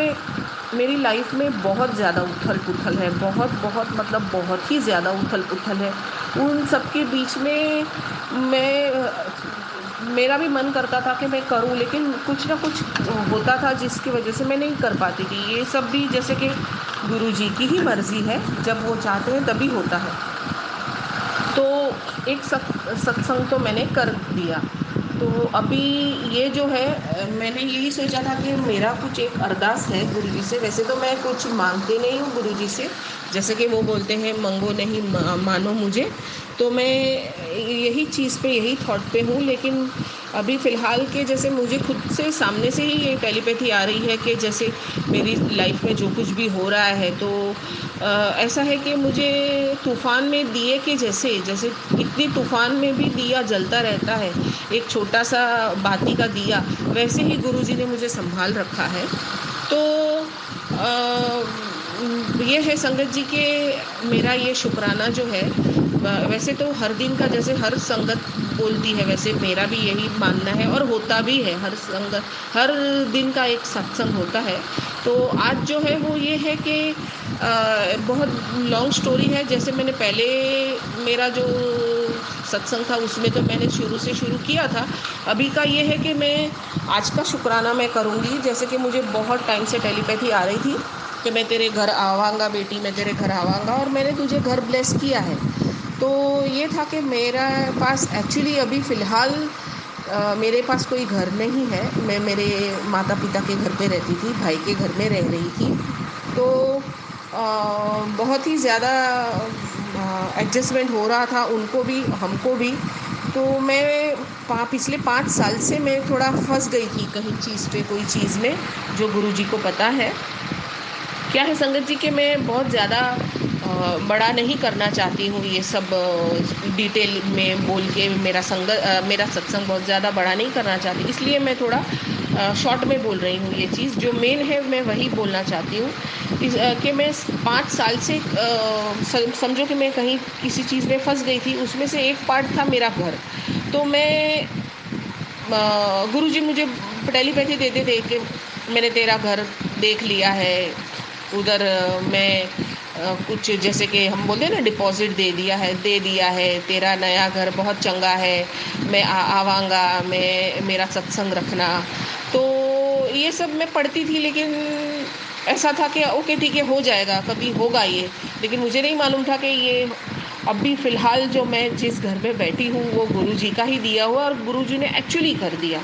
मेरी लाइफ में बहुत ज़्यादा उथल पुथल है, बहुत मतलब बहुत ही ज़्यादा उथल पुथल है। उन सब के बीच में मेरा भी मन करता था कि मैं करूं, लेकिन कुछ ना कुछ होता था जिसकी वजह से मैं नहीं कर पाती थी। ये सब भी जैसे कि गुरुजी की ही मर्ज़ी है, जब वो चाहते हैं तभी होता है। तो एक सत्संग तो मैंने कर दिया, तो अभी ये जो है मैंने यही सोचा था कि मेरा कुछ एक अरदास है गुरु जी से। वैसे तो मैं कुछ मांगते नहीं हूँ गुरु जी से, जैसे कि वो बोलते हैं मंगो नहीं मानो मुझे। तो मैं यही चीज़ पे, यही थॉट पे हूँ। लेकिन अभी फ़िलहाल के जैसे मुझे खुद से सामने से ही ये टेलीपैथी आ रही है कि जैसे मेरी लाइफ में जो कुछ भी हो रहा है, तो ऐसा है कि मुझे तूफ़ान में दिए के जैसे जैसे इतनी तूफ़ान में भी दिया जलता रहता है, एक छोटा सा बाती का दिया, वैसे ही गुरुजी ने मुझे संभाल रखा है। तो ये है संगत जी के मेरा ये शुक्राना जो है। वैसे तो हर दिन का जैसे हर संगत बोलती है, वैसे मेरा भी यही मानना है और होता भी है। हर दिन का एक सत्संग होता है। तो आज जो है वो ये है कि बहुत लॉन्ग स्टोरी है। जैसे मैंने पहले मेरा जो सत्संग था उसमें तो मैंने शुरू से शुरू किया था। अभी का ये है कि मैं आज का शुक्राना मैं करूँगी। जैसे कि मुझे बहुत टाइम से टेलीपैथी आ रही थी कि मैं तेरे घर आवांगा बेटी, मैं तेरे घर आवांगा और मैंने तुझे घर ब्लेस किया है। तो ये था कि मेरा पास एक्चुअली अभी फ़िलहाल मेरे पास कोई घर नहीं है। मैं मेरे माता पिता के घर पे रहती थी, भाई के घर में रह रही थी। तो बहुत ही ज़्यादा एडजस्टमेंट हो रहा था, उनको भी हमको भी। तो मैं पिछले 5 साल से मैं थोड़ा फंस गई थी कहीं चीज़ पे, कोई चीज़ में, जो गुरुजी को पता है। क्या है संगत जी कि मैं बहुत ज़्यादा बड़ा नहीं करना चाहती हूँ ये सब डिटेल में बोल के। मेरा सत्संग बहुत ज़्यादा बड़ा नहीं करना चाहती, इसलिए मैं थोड़ा शॉर्ट में बोल रही हूँ। ये चीज़ जो मेन है मैं वही बोलना चाहती हूँ कि मैं 5 साल से समझो कि मैं कहीं किसी चीज़ में फंस गई थी। उसमें से एक पार्ट था मेरा घर। तो मैं गुरुजी मुझे टेलीपैथी देते थे कि मैंने तेरा घर देख लिया है, उधर मैं कुछ जैसे कि हम बोलते हैं ना, डिपॉजिट दे दिया है, तेरा नया घर बहुत चंगा है, मैं आवांगा, मेरा सत्संग रखना। तो ये सब मैं पढ़ती थी, लेकिन ऐसा था कि ओके ठीक है, हो जाएगा, कभी होगा ये। लेकिन मुझे नहीं मालूम था कि ये अभी फ़िलहाल जो मैं जिस घर में बैठी हूँ वो गुरुजी का ही दिया हुआ, और गुरुजी ने एक्चुअली कर दिया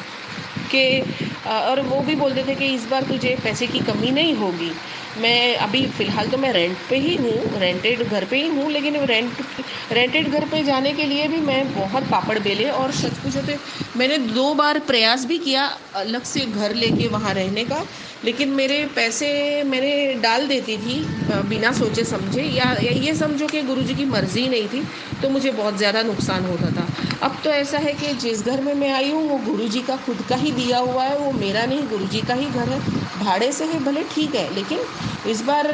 कि और वो भी बोलते थे कि इस बार तुझे पैसे की कमी नहीं होगी। मैं अभी फ़िलहाल तो मैं रेंट पे ही हूँ, रेंटेड घर पे ही हूँ, लेकिन रेंटेड घर पे जाने के लिए भी मैं बहुत पापड़ बेले, और सच पूछो तो मैंने 2 बार प्रयास भी किया अलग से घर लेके वहाँ रहने का। लेकिन मेरे पैसे मैंने डाल देती थी बिना सोचे समझे, या ये समझो कि गुरुजी की मर्ज़ी नहीं थी, तो मुझे बहुत ज़्यादा नुकसान होता था। अब तो ऐसा है कि जिस घर में मैं आई हूँ वो गुरुजी का खुद का ही दिया हुआ है, वो मेरा नहीं, गुरुजी का ही घर है। भाड़े से है भले, ठीक है, लेकिन इस बार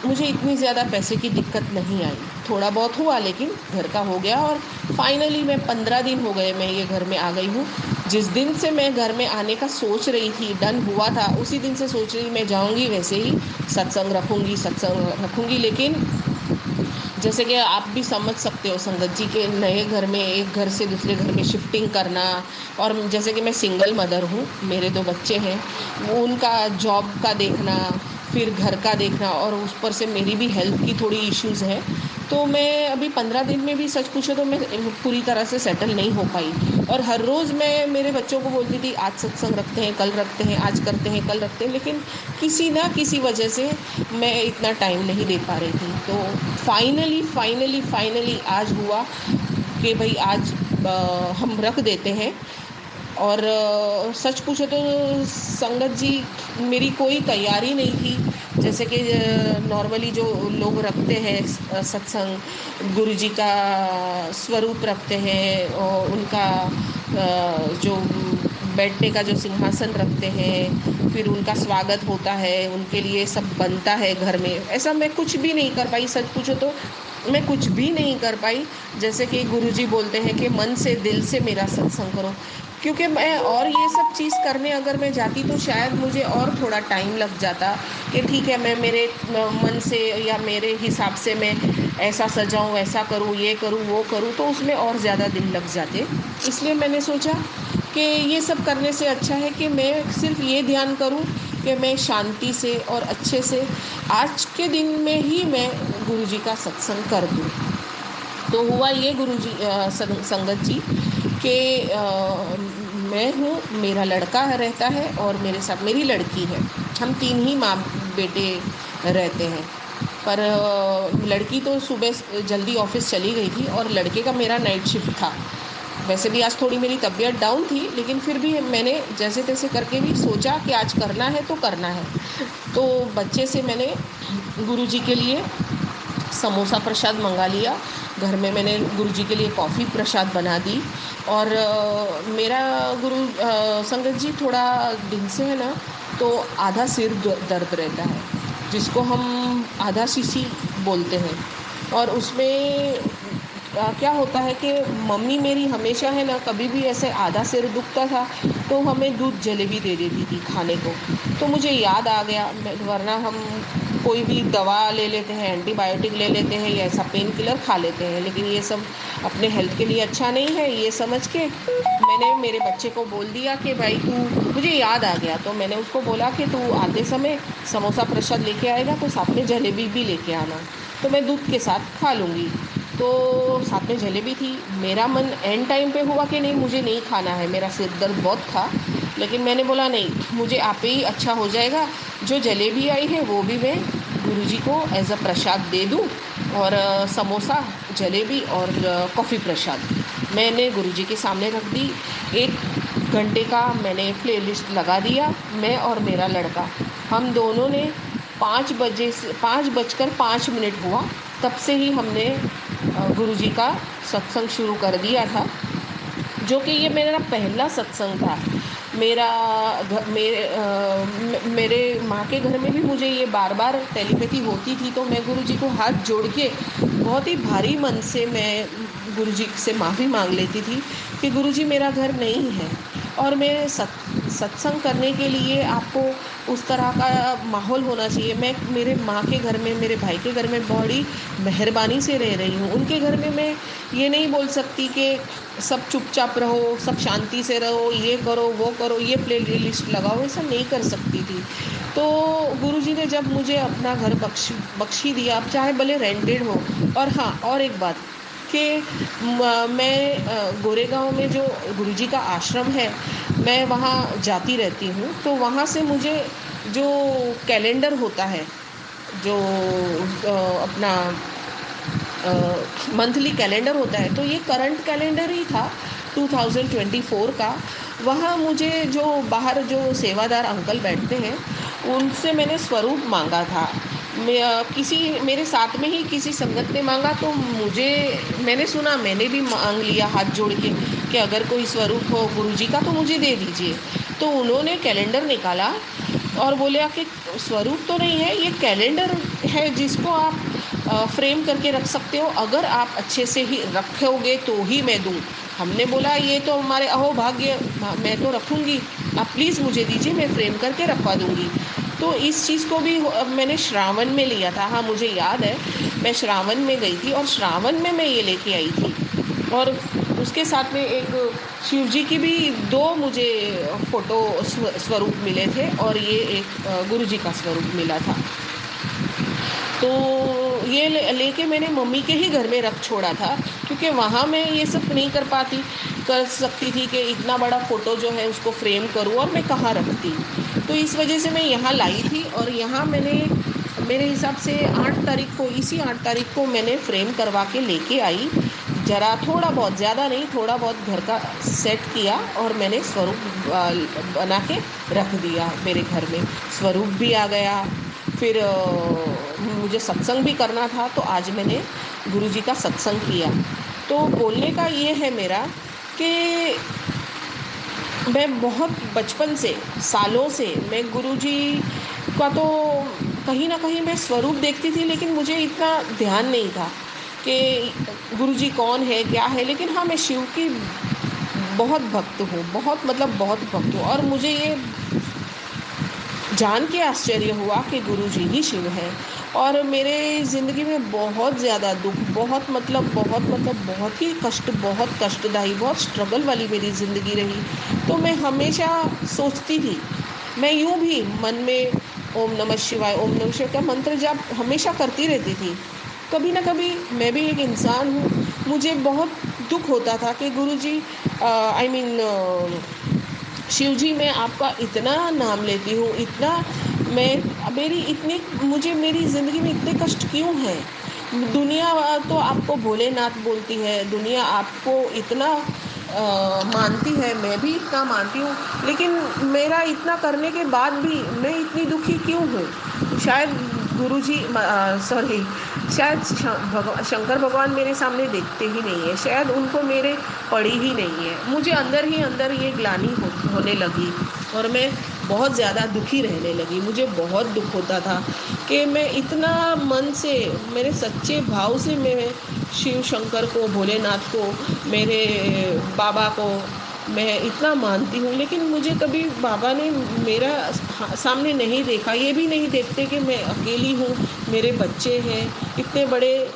मुझे इतनी ज़्यादा पैसे की दिक्कत नहीं आई। थोड़ा बहुत हुआ लेकिन घर का हो गया, और फाइनली मैं 15 दिन हो गए मैं ये घर में आ गई हूँ। जिस दिन से मैं घर में आने का सोच रही थी, डन हुआ था, उसी दिन से सोच रही मैं जाऊँगी, वैसे ही सत्संग रखूँगी। लेकिन जैसे कि आप भी समझ सकते हो संगत जी के नए घर में, एक घर से दूसरे घर में शिफ्टिंग करना, और जैसे कि मैं सिंगल मदर हूँ, मेरे 2 बच्चे हैं, वो उनका जॉब का देखना, फिर घर का देखना, और उस पर से मेरी भी हेल्थ की थोड़ी इश्यूज़ हैं। तो मैं अभी 15 दिन में भी सच पूछो तो मैं पूरी तरह से सेटल नहीं हो पाई। और हर रोज़ मैं मेरे बच्चों को बोलती थी आज सत्संग रखते हैं, कल रखते हैं, आज करते हैं, कल रखते हैं, लेकिन किसी ना किसी वजह से मैं इतना टाइम नहीं दे पा रही थी। तो फाइनली आज हुआ कि भाई आज हम रख देते हैं। और सच पूछो तो संगत जी मेरी कोई तैयारी नहीं थी। जैसे कि नॉर्मली जो लोग रखते हैं सत्संग, गुरुजी का स्वरूप रखते हैं, और उनका जो बैठने का जो सिंहासन रखते हैं, फिर उनका स्वागत होता है, उनके लिए सब बनता है घर में, ऐसा मैं कुछ भी नहीं कर पाई। सच पूछो तो मैं कुछ भी नहीं कर पाई। जैसे कि गुरुजी बोलते हैं कि मन से दिल से मेरा सत्संग करो, क्योंकि मैं और ये सब चीज़ करने अगर मैं जाती तो शायद मुझे और थोड़ा टाइम लग जाता कि ठीक है मैं मेरे मन से या मेरे हिसाब से मैं ऐसा सजाऊं, ऐसा करूं, ये करूं, वो करूं, तो उसमें और ज़्यादा दिन लग जाते। इसलिए मैंने सोचा कि ये सब करने से अच्छा है कि मैं सिर्फ ये ध्यान करूं कि मैं शांति से और अच्छे से आज के दिन में ही मैं गुरुजी का सत्संग कर दूं। तो हुआ ये गुरुजी संगत जी कि मैं हूँ, मेरा लड़का रहता है और मेरे साथ मेरी लड़की है। हम 3 ही माँ बेटे रहते हैं। पर लड़की तो सुबह जल्दी ऑफिस चली गई थी और लड़के का मेरा नाइट शिफ्ट था। वैसे भी आज थोड़ी मेरी तबीयत डाउन थी, लेकिन फिर भी मैंने जैसे तैसे करके भी सोचा कि आज करना है तो करना है। तो बच्चे से मैंने गुरुजी के लिए समोसा प्रसाद मंगा लिया। घर में मैंने गुरुजी के लिए कॉफ़ी प्रसाद बना दी। और मेरा संगत जी थोड़ा दिन से है ना, तो आधा सिर दर्द रहता है, जिसको हम आधा सीसी बोलते हैं। और उसमें क्या होता है कि मम्मी मेरी हमेशा है ना, कभी भी ऐसे आधा सिर दुखता था तो हमें दूध जलेबी दे देती थी खाने को। तो मुझे याद आ गया, वरना हम कोई भी दवा ले लेते हैं, एंटीबायोटिक ले लेते हैं या ऐसा पेन किलर खा लेते हैं, लेकिन ये सब अपने हेल्थ के लिए अच्छा नहीं है। ये समझ के मैंने मेरे बच्चे को बोल दिया कि भाई तू, मुझे याद आ गया तो मैंने उसको बोला कि तू आते समय समोसा प्रसाद लेके आएगा तो साथ में जलेबी भी लेके आना, तो मैं दूध के साथ खा लूँगी। तो साथ में जलेबी थी। मेरा मन एंड टाइम पे हुआ कि नहीं, मुझे नहीं खाना है, मेरा सिर दर्द बहुत था, लेकिन मैंने बोला नहीं, मुझे आपे ही अच्छा हो जाएगा, जो जलेबी आई है वो भी मैं गुरुजी को एज अ प्रसाद दे दूँ। और समोसा, जलेबी और कॉफ़ी प्रसाद मैंने गुरुजी के सामने रख दी। 1 घंटे का मैंने प्लेलिस्ट लगा दिया। मैं और मेरा लड़का, हम दोनों ने 5:05 हुआ तब से ही हमने गुरुजी का सत्संग शुरू कर दिया था, जो कि ये मेरा पहला सत्संग था। मेरे माँ के घर में भी मुझे ये बार बार टेलीपैथी होती थी, तो मैं गुरुजी को हाथ जोड़ के बहुत ही भारी मन से मैं गुरुजी से माफ़ी मांग लेती थी कि गुरुजी मेरा घर नहीं है, और मैं सत्संग करने के लिए आपको उस तरह का माहौल होना चाहिए। मैं मेरे माँ के घर में, मेरे भाई के घर में बड़ी मेहरबानी से रह रही हूँ। उनके घर में मैं ये नहीं बोल सकती कि सब चुपचाप रहो, सब शांति से रहो, ये करो वो करो, ये प्ले लिस्ट लगाओ, ऐसा नहीं कर सकती थी। तो गुरुजी ने जब मुझे अपना घर बख्शी दिया, अब चाहे भले रेंटेड हो। और हाँ, और एक बात कि मैं गोरेगांव में जो गुरुजी का आश्रम है, मैं वहाँ जाती रहती हूँ। तो वहाँ से मुझे जो कैलेंडर होता है, जो अपना मंथली कैलेंडर होता है, तो ये करंट कैलेंडर ही था 2024 का। वहाँ मुझे जो बाहर जो सेवादार अंकल बैठते हैं, उनसे मैंने स्वरूप मांगा था। किसी मेरे साथ में ही किसी संगत ने मांगा, तो मैंने सुना, मैंने भी मांग लिया हाथ जोड़ के कि अगर कोई स्वरूप हो गुरुजी का तो मुझे दे दीजिए। तो उन्होंने कैलेंडर निकाला और बोले कि स्वरूप तो नहीं है, ये कैलेंडर है जिसको आप फ्रेम करके रख सकते हो, अगर आप अच्छे से ही रखोगे तो ही मैं दूँ। हमने बोला ये तो हमारे अहोभाग्य, मैं तो रखूँगी, आप प्लीज़ मुझे दीजिए, मैं फ्रेम करके रखवा दूँगी। तो इस चीज़ को भी मैंने श्रावण में लिया था। हाँ, मुझे याद है, मैं श्रावण में गई थी और श्रावण में मैं ये लेके आई थी। और उसके साथ में एक शिव जी की भी 2 मुझे फ़ोटो स्वरूप मिले थे, और ये एक गुरुजी का स्वरूप मिला था। तो ये लेके मैंने मम्मी के ही घर में रख छोड़ा था, क्योंकि वहाँ मैं ये सब नहीं कर सकती थी कि इतना बड़ा फ़ोटो जो है उसको फ्रेम करूँ, और मैं कहाँ रखती। तो इस वजह से मैं यहाँ लाई थी, और यहाँ मैंने मेरे हिसाब से 8 तारीख को, इसी 8 तारीख को मैंने फ्रेम करवा के लेके आई। ज़रा थोड़ा बहुत, ज़्यादा नहीं, थोड़ा बहुत घर का सेट किया और मैंने स्वरूप बना के रख दिया। मेरे घर में स्वरूप भी आ गया। फिर मुझे सत्संग भी करना था, तो आज मैंने गुरुजी का सत्संग किया। तो बोलने का ये है मेरा कि मैं बहुत बचपन से, सालों से मैं गुरुजी का तो कहीं ना कहीं मैं स्वरूप देखती थी, लेकिन मुझे इतना ध्यान नहीं था कि गुरुजी कौन है, क्या है। लेकिन हाँ, मैं शिव की बहुत भक्त हूँ, बहुत मतलब बहुत भक्त हूँ। और मुझे ये जान के आश्चर्य हुआ कि गुरुजी ही शिव हैं। और मेरे ज़िंदगी में बहुत ज़्यादा दुख, बहुत ही कष्ट, बहुत कष्टदायी, बहुत स्ट्रगल वाली मेरी ज़िंदगी रही। तो मैं हमेशा सोचती थी, मैं यूँ भी मन में ओम नमः शिवाय का मंत्र जाप हमेशा करती रहती थी। कभी ना कभी मैं भी एक इंसान हूँ, मुझे बहुत दुख होता था कि गुरुजी शिव जी मैं आपका इतना नाम लेती हूँ, इतना मेरी ज़िंदगी में इतने कष्ट क्यों हैं? दुनिया तो आपको भोलेनाथ बोलती है, दुनिया आपको इतना मानती है, मैं भी इतना मानती हूँ, लेकिन मेरा इतना करने के बाद भी मैं इतनी दुखी क्यों हूँ? शायद सॉरी, शायद शंकर भगवान मेरे सामने देखते ही नहीं है, शायद उनको मेरे पड़ी ही नहीं है। मुझे अंदर ही अंदर ये ग्लानि होने लगी और मैं बहुत ज़्यादा दुखी रहने लगी। मुझे बहुत दुख होता था कि मैं इतना मन से, मेरे सच्चे भाव से मैं शिव शंकर को, भोलेनाथ को, मेरे बाबा को मैं इतना मानती हूँ, लेकिन मुझे कभी बाबा ने मेरा सामने नहीं देखा। ये भी नहीं देखते कि मैं अकेली हूँ, मेरे बच्चे हैं, इतने बड़े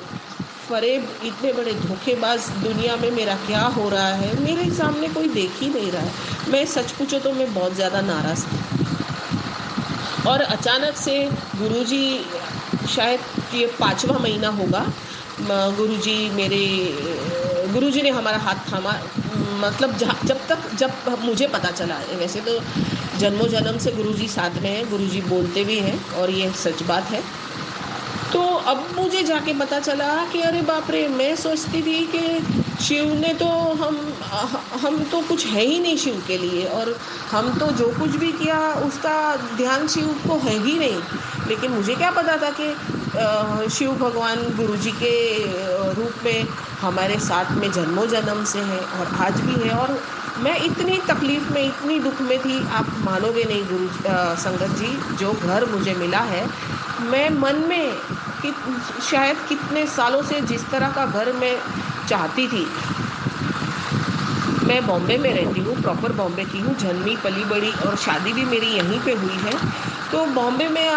फ़रेब, इतने बड़े धोखेबाज दुनिया में मेरा क्या हो रहा है, मेरे सामने कोई देख ही नहीं रहा है। मैं सच पूछो तो मैं बहुत ज़्यादा नाराज़ थी। और अचानक से गुरुजी, शायद ये 5वां महीना होगा, गुरुजी ने हमारा हाथ थामा। मतलब जब मुझे पता चला है, वैसे तो जन्मों जन्म से गुरुजी साथ में हैं, गुरुजी बोलते भी हैं और ये सच बात है। तो अब मुझे जाके पता चला कि अरे बाप रे, मैं सोचती थी कि शिव ने तो हम तो कुछ है ही नहीं शिव के लिए, और हम तो जो कुछ भी किया उसका ध्यान शिव को है ही नहीं। लेकिन मुझे क्या पता था कि शिव भगवान गुरुजी के रूप में हमारे साथ में जन्मों जन्म से है और आज भी है। और मैं इतनी तकलीफ़ में, इतनी दुख में थी, आप मानोगे नहीं संगत जी, जो घर मुझे मिला है, मैं मन में शायद कितने सालों से जिस तरह का घर मैं चाहती थी। मैं बॉम्बे में रहती हूँ, प्रॉपर बॉम्बे की हूँ, जन्मी पली बड़ी और शादी भी मेरी यहीं पे हुई है। तो बॉम्बे में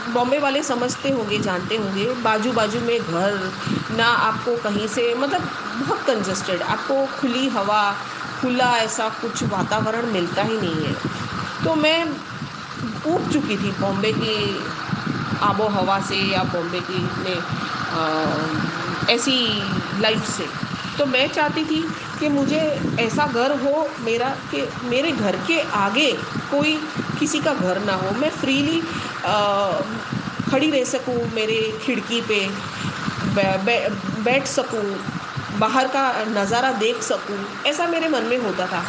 बॉम्बे वाले समझते होंगे, जानते होंगे, बाजू बाजू में घर ना, आपको कहीं से, मतलब बहुत कंजस्टेड, आपको खुली हवा, खुला ऐसा कुछ वातावरण मिलता ही नहीं है। तो मैं ऊब चुकी थी बॉम्बे की आबो हवा से या बॉम्बे की ऐसी लाइफ से। तो मैं चाहती थी कि मुझे ऐसा घर हो मेरा, कि मेरे घर के आगे कोई किसी का घर ना हो, मैं फ्रीली खड़ी रह सकूं, मेरे खिड़की पे बैठ सकूं, बाहर का नज़ारा देख सकूं, ऐसा मेरे मन में होता था।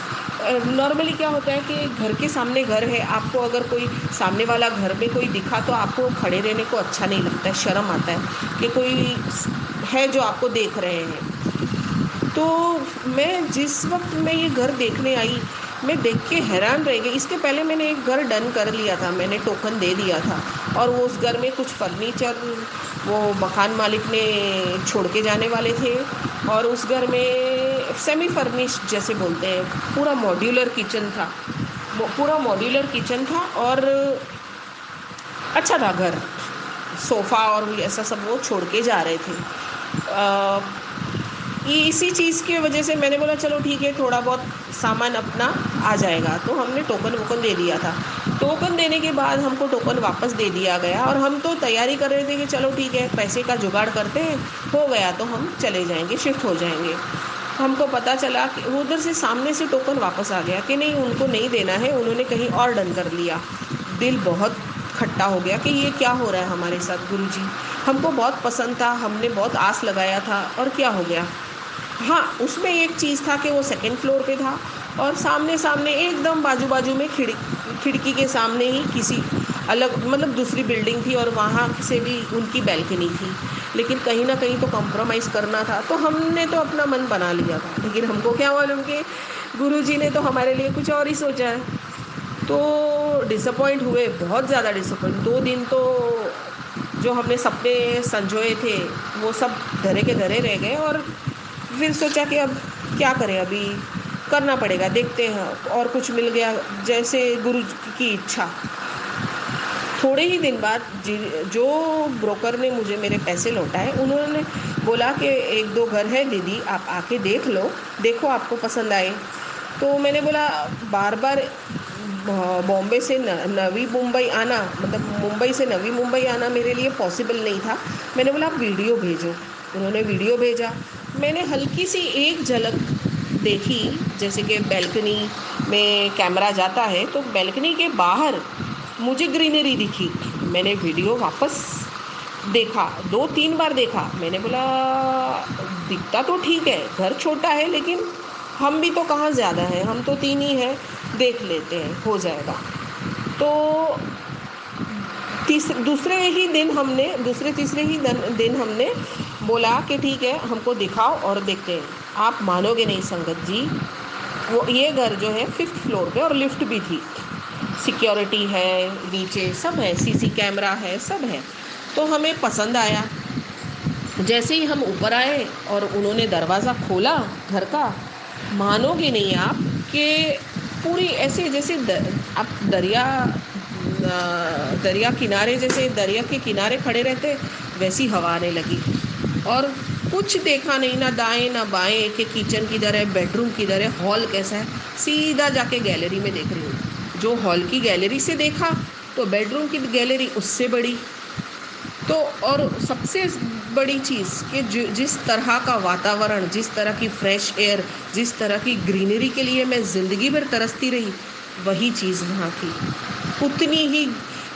नॉर्मली क्या होता है कि घर के सामने घर है, आपको अगर कोई सामने वाला घर में कोई दिखा तो आपको खड़े रहने को अच्छा नहीं लगता है, शर्म आता है कि कोई है जो आपको देख रहे हैं। तो मैं जिस वक्त मैं ये घर देखने आई, मैं देख के हैरान रह गई। इसके पहले मैंने एक घर डन कर लिया था, मैंने टोकन दे दिया था, और वो उस घर में कुछ फर्नीचर वो मकान मालिक ने छोड़ के जाने वाले थे, और उस घर में सेमी फर्निश्ड जैसे बोलते हैं, पूरा मॉड्यूलर किचन था, पूरा मॉड्यूलर किचन था, और अच्छा था घर, सोफ़ा और ऐसा सब वो छोड़ के जा रहे थे। इसी चीज़ की वजह से मैंने बोला चलो ठीक है, थोड़ा बहुत सामान अपना आ जाएगा। तो हमने टोकन वोकन दे दिया था। टोकन देने के बाद हमको टोकन वापस दे दिया गया, और हम तो तैयारी कर रहे थे कि चलो ठीक है, पैसे का जुगाड़ करते हैं, हो गया तो हम चले जाएंगे, शिफ्ट हो जाएंगे। हमको पता चला कि उधर से सामने से टोकन वापस आ गया कि नहीं, उनको नहीं देना है, उन्होंने कहीं और डन कर लिया। दिल बहुत खट्टा हो गया कि ये क्या हो रहा है हमारे साथ गुरुजी। हमको बहुत पसंद था, हमने बहुत आस लगाया था, और क्या हो गया। हाँ, उसमें एक चीज़ था कि वो सेकंड फ्लोर पे था, और सामने एकदम बाजू में खिड़की के सामने ही किसी अलग, मतलब दूसरी बिल्डिंग थी, और वहाँ से भी उनकी बैल्कनी थी। लेकिन कहीं ना कहीं तो कॉम्प्रोमाइज़ करना था, तो हमने तो अपना मन बना लिया था। लेकिन हमको क्या मालूम कि गुरुजी ने तो हमारे लिए कुछ और ही सोचा है। तो डिसअपॉइंट हुए, बहुत ज़्यादा डिसअपॉइंट। 2 दिन तो जो हमने सपने संजोए थे वो सब धरे के धरे रह गए, और फिर सोचा कि अब क्या करें, अभी करना पड़ेगा, देखते हैं, और कुछ मिल गया जैसे गुरु की इच्छा। थोड़े ही दिन बाद जो ब्रोकर ने मुझे मेरे पैसे लौटाए, उन्होंने बोला कि 1-2 घर है दीदी, आप आके देख लो, देखो आपको पसंद आए। तो मैंने बोला, बार बार बॉम्बे से नवी मुंबई आना, मतलब मुंबई से नवी मुंबई आना मेरे लिए पॉसिबल नहीं था। मैंने बोला आप वीडियो भेजो। उन्होंने वीडियो भेजा। मैंने हल्की सी एक झलक देखी, जैसे कि बैल्कनी में कैमरा जाता है तो बैल्कनी के बाहर मुझे ग्रीनरी दिखी। मैंने वीडियो वापस देखा, 2-3 बार देखा। मैंने बोला दिखता तो ठीक है, घर छोटा है लेकिन हम भी तो कहाँ ज़्यादा है, हम तो 3 ही हैं, देख लेते हैं, हो जाएगा। तो दूसरे तीसरे ही दिन हमने बोला कि ठीक है, हमको दिखाओ और देखते हैं। आप मानोगे नहीं संगत जी, वो ये घर जो है 5th फ्लोर पे और लिफ्ट भी थी, सिक्योरिटी है नीचे, सब है, सीसी कैमरा है, सब है। तो हमें पसंद आया। जैसे ही हम ऊपर आए और उन्होंने दरवाज़ा खोला घर का, मानोगे नहीं आप कि पूरी ऐसे जैसे आप दरिया किनारे, जैसे दरिया के किनारे खड़े रहते वैसी हवा आने लगी। और कुछ देखा नहीं, ना दाएं ना बाएं कि किचन किधर है, बेडरूम किधर है, हॉल कैसा है। सीधा जाके गैलरी में देख रही हूँ। जो हॉल की गैलरी से देखा तो बेडरूम की गैलरी उससे बड़ी। तो और सबसे बड़ी चीज़ कि जिस तरह का वातावरण, जिस तरह की फ्रेश एयर, जिस तरह की ग्रीनरी के लिए मैं ज़िंदगी भर तरसती रही, वही चीज़ वहाँ थी, उतनी ही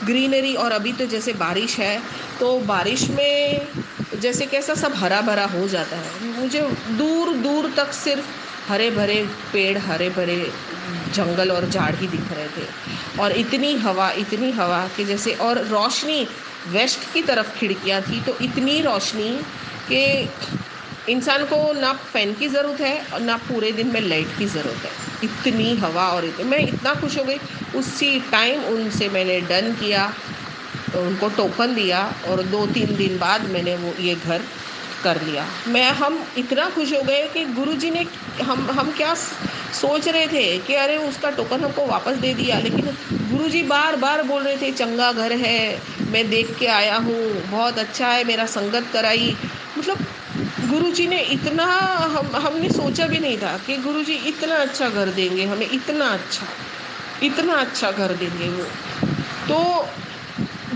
ग्रीनरी। और अभी तो जैसे बारिश है तो बारिश में जैसे कैसा सब हरा भरा हो जाता है। मुझे दूर दूर तक सिर्फ हरे भरे पेड़, हरे भरे जंगल और झाड़ ही दिख रहे थे। और इतनी हवा कि जैसे, और रोशनी वेस्ट की तरफ खिड़कियाँ थी तो इतनी रोशनी कि इंसान को ना फ़ैन की ज़रूरत है और ना पूरे दिन में लाइट की ज़रूरत है। इतनी हवा और मैं इतना खुश हो गई। उसी टाइम उनसे मैंने डन किया, उनको टोकन दिया और 2-3 दिन बाद मैंने वो ये घर कर लिया। हम इतना खुश हो गए कि गुरुजी ने, हम क्या सोच रहे थे कि अरे उसका टोकन हमको वापस दे दिया, लेकिन गुरुजी बार बार बोल रहे थे चंगा घर है, मैं देख के आया हूँ, बहुत अच्छा है, मेरा संगत कराई। मतलब गुरुजी ने इतना, हमने सोचा भी नहीं था कि गुरुजी इतना अच्छा घर देंगे हमें, इतना अच्छा घर देंगे वो। तो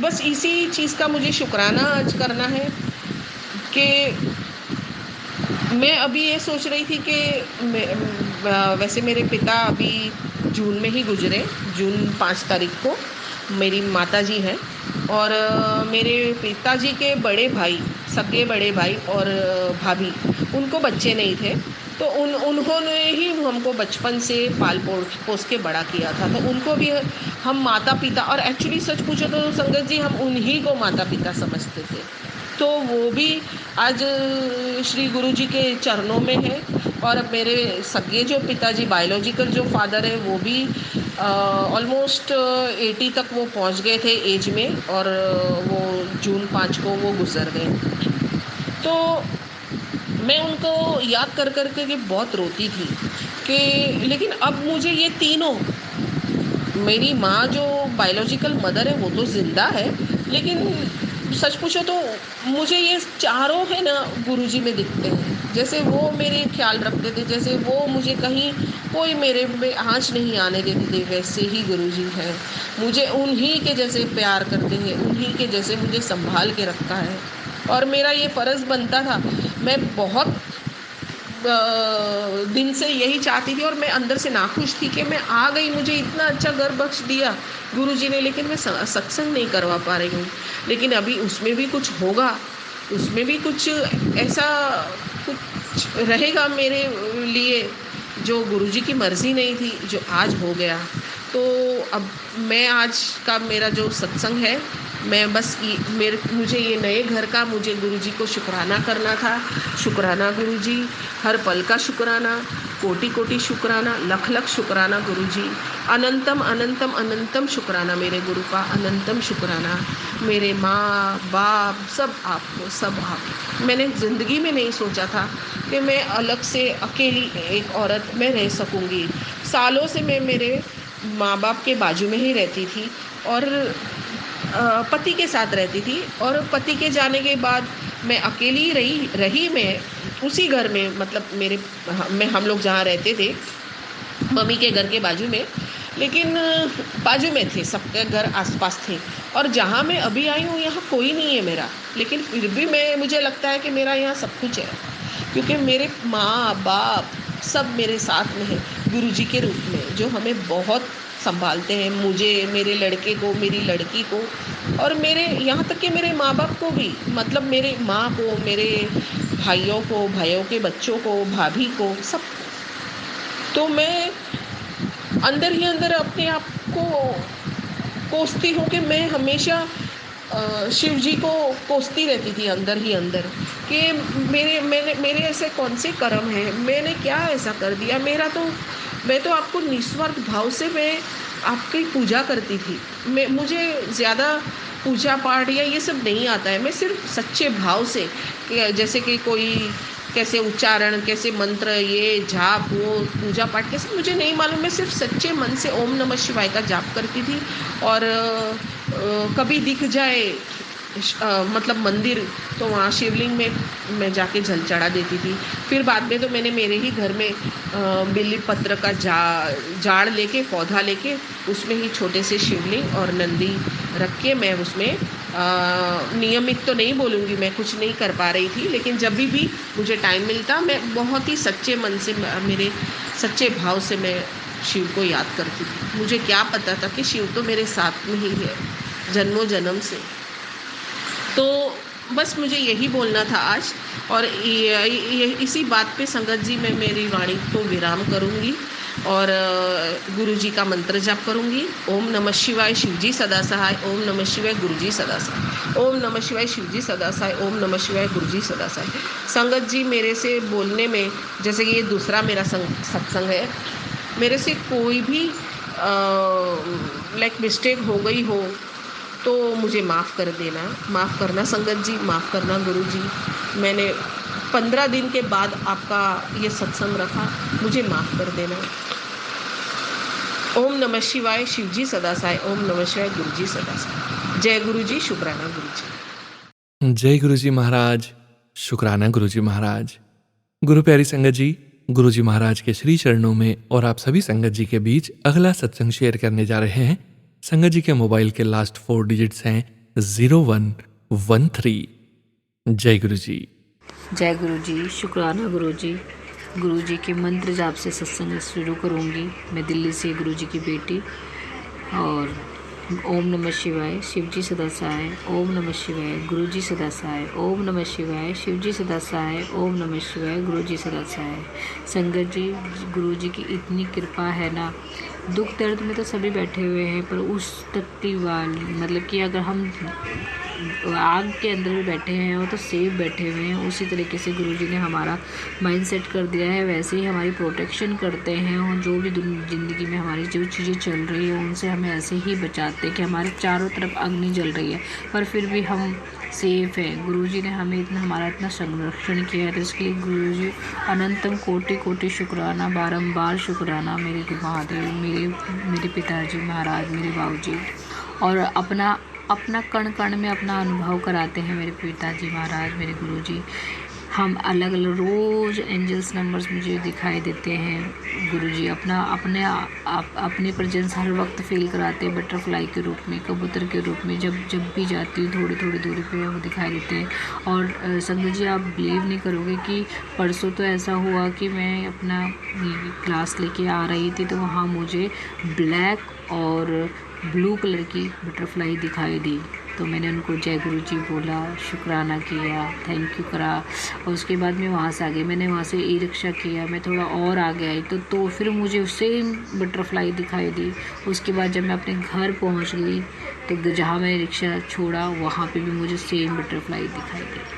बस इसी चीज़ का मुझे शुक्राना आज करना है कि मैं अभी ये सोच रही थी कि वैसे मेरे पिता अभी जून में ही गुजरे, जून 5 तारीख को मेरी माताजी हैं। और मेरे पिताजी के बड़े भाई, सगे बड़े भाई और भाभी, उनको बच्चे नहीं थे। तो उन्होंने ही हमको बचपन से पाल पोस के बड़ा किया था। तो उनको भी हम माता पिता, और एक्चुअली सच पूछो तो संगत जी हम उन्हीं को माता पिता समझते थे। तो वो भी आज श्री गुरु जी के चरणों में है। और मेरे सगे जो पिताजी, बायोलॉजिकल जो फादर है, वो भी ऑलमोस्ट 80 तक वो पहुंच गए थे एज में, और वो जून 5 को वो गुजर गए। तो मैं उनको याद कर के बहुत रोती थी कि, लेकिन अब मुझे ये तीनों, मेरी माँ जो बायोलॉजिकल मदर है वो तो ज़िंदा है, लेकिन सच पूछो तो मुझे ये चारों है ना गुरुजी में दिखते हैं। जैसे वो मेरे ख्याल रखते थे, जैसे वो मुझे कहीं कोई मेरे में आँच नहीं आने देते थे, वैसे ही गुरुजी हैं। मुझे उन्हीं के जैसे प्यार करते हैं, उन्हीं के जैसे मुझे संभाल के रखा है। और मेरा ये फ़र्ज़ बनता था, मैं बहुत दिन से यही चाहती थी और मैं अंदर से नाखुश थी कि मैं आ गई, मुझे इतना अच्छा घर बख्श दिया गुरुजी ने, लेकिन मैं सत्संग नहीं करवा पा रही हूँ। लेकिन अभी उसमें भी कुछ होगा, उसमें भी कुछ ऐसा कुछ रहेगा मेरे लिए जो गुरुजी की मर्ज़ी नहीं थी, जो आज हो गया। तो अब मैं आज का मेरा जो सत्संग है, मैं बस मुझे ये नए घर का, मुझे गुरुजी को शुक्राना करना था। शुक्राना गुरुजी, हर पल का शुक्राना, कोटि कोटि शुक्राना, लख लख शुक्राना गुरुजी। अनंतम अनंतम अनंतम शुक्राना मेरे गुरु का, अनंतम शुक्राना। मेरे माँ बाप सब आपको, सब आप। मैंने ज़िंदगी में नहीं सोचा था कि मैं अलग से अकेली एक औरत मैं रह सकूँगी। सालों से मैं मेरे माँ बाप के बाजू में ही रहती थी और पति के साथ रहती थी। और पति के जाने के बाद मैं अकेली रही मैं उसी घर में, मतलब हम लोग जहाँ रहते थे मम्मी के घर के बाजू में, लेकिन बाजू में थे, सबके घर आसपास थे। और जहाँ मैं अभी आई हूँ यहाँ कोई नहीं है मेरा, लेकिन फिर भी मुझे लगता है कि मेरा यहाँ सब कुछ है, क्योंकि मेरे माँ बाप सब मेरे साथ में है गुरुजी के रूप में, जो हमें बहुत संभालते हैं, मुझे, मेरे लड़के को, मेरी लड़की को, और मेरे यहाँ तक कि मेरे माँ बाप को भी, मतलब मेरे माँ को, मेरे भाइयों को, भाइयों के बच्चों को, भाभी को, सब। तो मैं अंदर ही अंदर अपने आप को कोसती हूँ कि मैं हमेशा शिव जी को कोसती रहती थी अंदर ही अंदर, कि मेरे ऐसे कौन से कर्म हैं, मैंने क्या ऐसा कर दिया। मैं तो आपको निस्वार्थ भाव से मैं आपकी पूजा करती थी। मुझे ज़्यादा पूजा पाठ या ये सब नहीं आता है। मैं सिर्फ सच्चे भाव से, जैसे कि कोई कैसे उच्चारण, कैसे मंत्र, ये जाप, वो पूजा पाठ कैसे, मुझे नहीं मालूम। मैं सिर्फ सच्चे मन से ओम नमः शिवाय का जाप करती थी। और कभी दिख जाए मतलब मंदिर, तो वहाँ शिवलिंग में मैं जाके जल चढ़ा देती थी। फिर बाद में तो मैंने मेरे ही घर में बिल्ली पत्र का जाड़ लेके, पौधा लेके, उसमें ही छोटे से शिवलिंग और नंदी रख के मैं उसमें नियमित तो नहीं बोलूँगी, मैं कुछ नहीं कर पा रही थी, लेकिन जब भी मुझे टाइम मिलता, मैं बहुत ही सच्चे मन से, मेरे सच्चे भाव से मैं शिव को याद करती थी। मुझे क्या पता था कि शिव तो मेरे साथ में ही है जन्मों जन्म से। तो बस मुझे यही बोलना था आज, और इसी बात पे संगत जी मैं मेरी वाणी को विराम करूँगी और गुरु जी का मंत्र जाप करूँगी। ओम नमः शिवाय, शिवजी सदा सहाय। ओम नमः शिवाय, गुरुजी सदा सहाय। ओम नमः शिवाय, शिवजी सदा सहाय। ओम नमः शिवाय, गुरुजी सदा सहाय। संगत जी, मेरे से बोलने में, जैसे कि ये दूसरा मेरा सत्संग है, मेरे से कोई भी मिस्टेक हो गई हो तो मुझे माफ़ कर देना, माफ़ करना संगत जी, माफ़ करना गुरु जी। मैंने 15 दिन के बाद आपका ये सत्संग रखा, मुझे माफ़ कर देना। ओम नमः शिवाय, शिवजी सदा सहाय। ओम नमः शिवाय, गुरुजी सदा सहाय। जय गुरु जी, शुक्राना गुरु जी। जय गुरुजी महाराज, शुक्राना गुरुजी महाराज। गुरु प्यारी संगत जी, गुरुजी महाराज के श्री चरणों में और आप सभी संगत जी के बीच अगला सत्संग शेयर करने जा रहे हैं। संगत जी के मोबाइल के लास्ट 4 डिजिट्स हैं 0113। जय गुरु जी। जय गुरु जी, शुक्राना गुरु जी। गुरु जी के मंत्र जाप से सत्संग शुरू करूंगी। मैं दिल्ली से गुरु जी की बेटी। और ओम नमः शिवाय, शिवजी सदा सहाय। ओम नमः शिवाय, गुरुजी सदा सहाय। ओम नमः शिवाय, शिवजी सदा सहाय। ओम नमः शिवाय, गुरुजी सदा सहाय। संगत जी, गुरु जी की इतनी कृपा है ना, दुख दर्द में तो सभी बैठे हुए हैं, पर उस तत्ती वाली, मतलब कि अगर हम आग के अंदर भी बैठे हैं और तो सेफ बैठे हुए हैं, उसी तरीके से गुरुजी ने हमारा माइंड सेट कर दिया है। वैसे ही हमारी प्रोटेक्शन करते हैं, और जो भी ज़िंदगी में हमारी जो चीज़ें चल रही है उनसे हमें ऐसे ही बचाते हैं कि हमारे चारों तरफ अग्नि जल रही है पर फिर भी हम सेफ है। गुरुजी ने हमें हमारा इतना संरक्षण किया है, तो इसके लिए गुरुजी अनंतम कोटि कोटि शुक्राना, बारंबार शुक्राना मेरे महादेव, मेरे पिताजी महाराज, मेरे बाबूजी। और अपना कण कण में अपना अनुभव कराते हैं मेरे पिताजी महाराज, मेरे गुरुजी। हम अलग अलग रोज़ एंजल्स नंबर्स मुझे दिखाई देते हैं। गुरुजी अपने प्रेजेंस हर वक्त फील कराते हैं, बटरफ्लाई के रूप में, कबूतर के रूप में। जब भी जाती हूँ थोड़ी थोड़ी दूरी पे वो दिखाई देते हैं। और संगत जी, आप बिलीव नहीं करोगे कि परसों तो ऐसा हुआ कि मैं अपना क्लास लेके आ रही थी, तो वहाँ मुझे ब्लैक और ब्लू कलर की बटरफ्लाई दिखाई दी। तो मैंने उनको जय गुरु जी बोला, शुक्राना किया, थैंक यू करा, और उसके बाद मैं वहाँ से आ गई। मैंने वहाँ से ई रिक्शा किया, मैं थोड़ा और आगे आई तो फिर मुझे सेम बटरफ्लाई दिखाई दी। उसके बाद जब मैं अपने घर पहुँच गई तो जहाँ मैंने रिक्शा छोड़ा वहाँ पे भी मुझे सेम बटरफ्लाई दिखाई दी।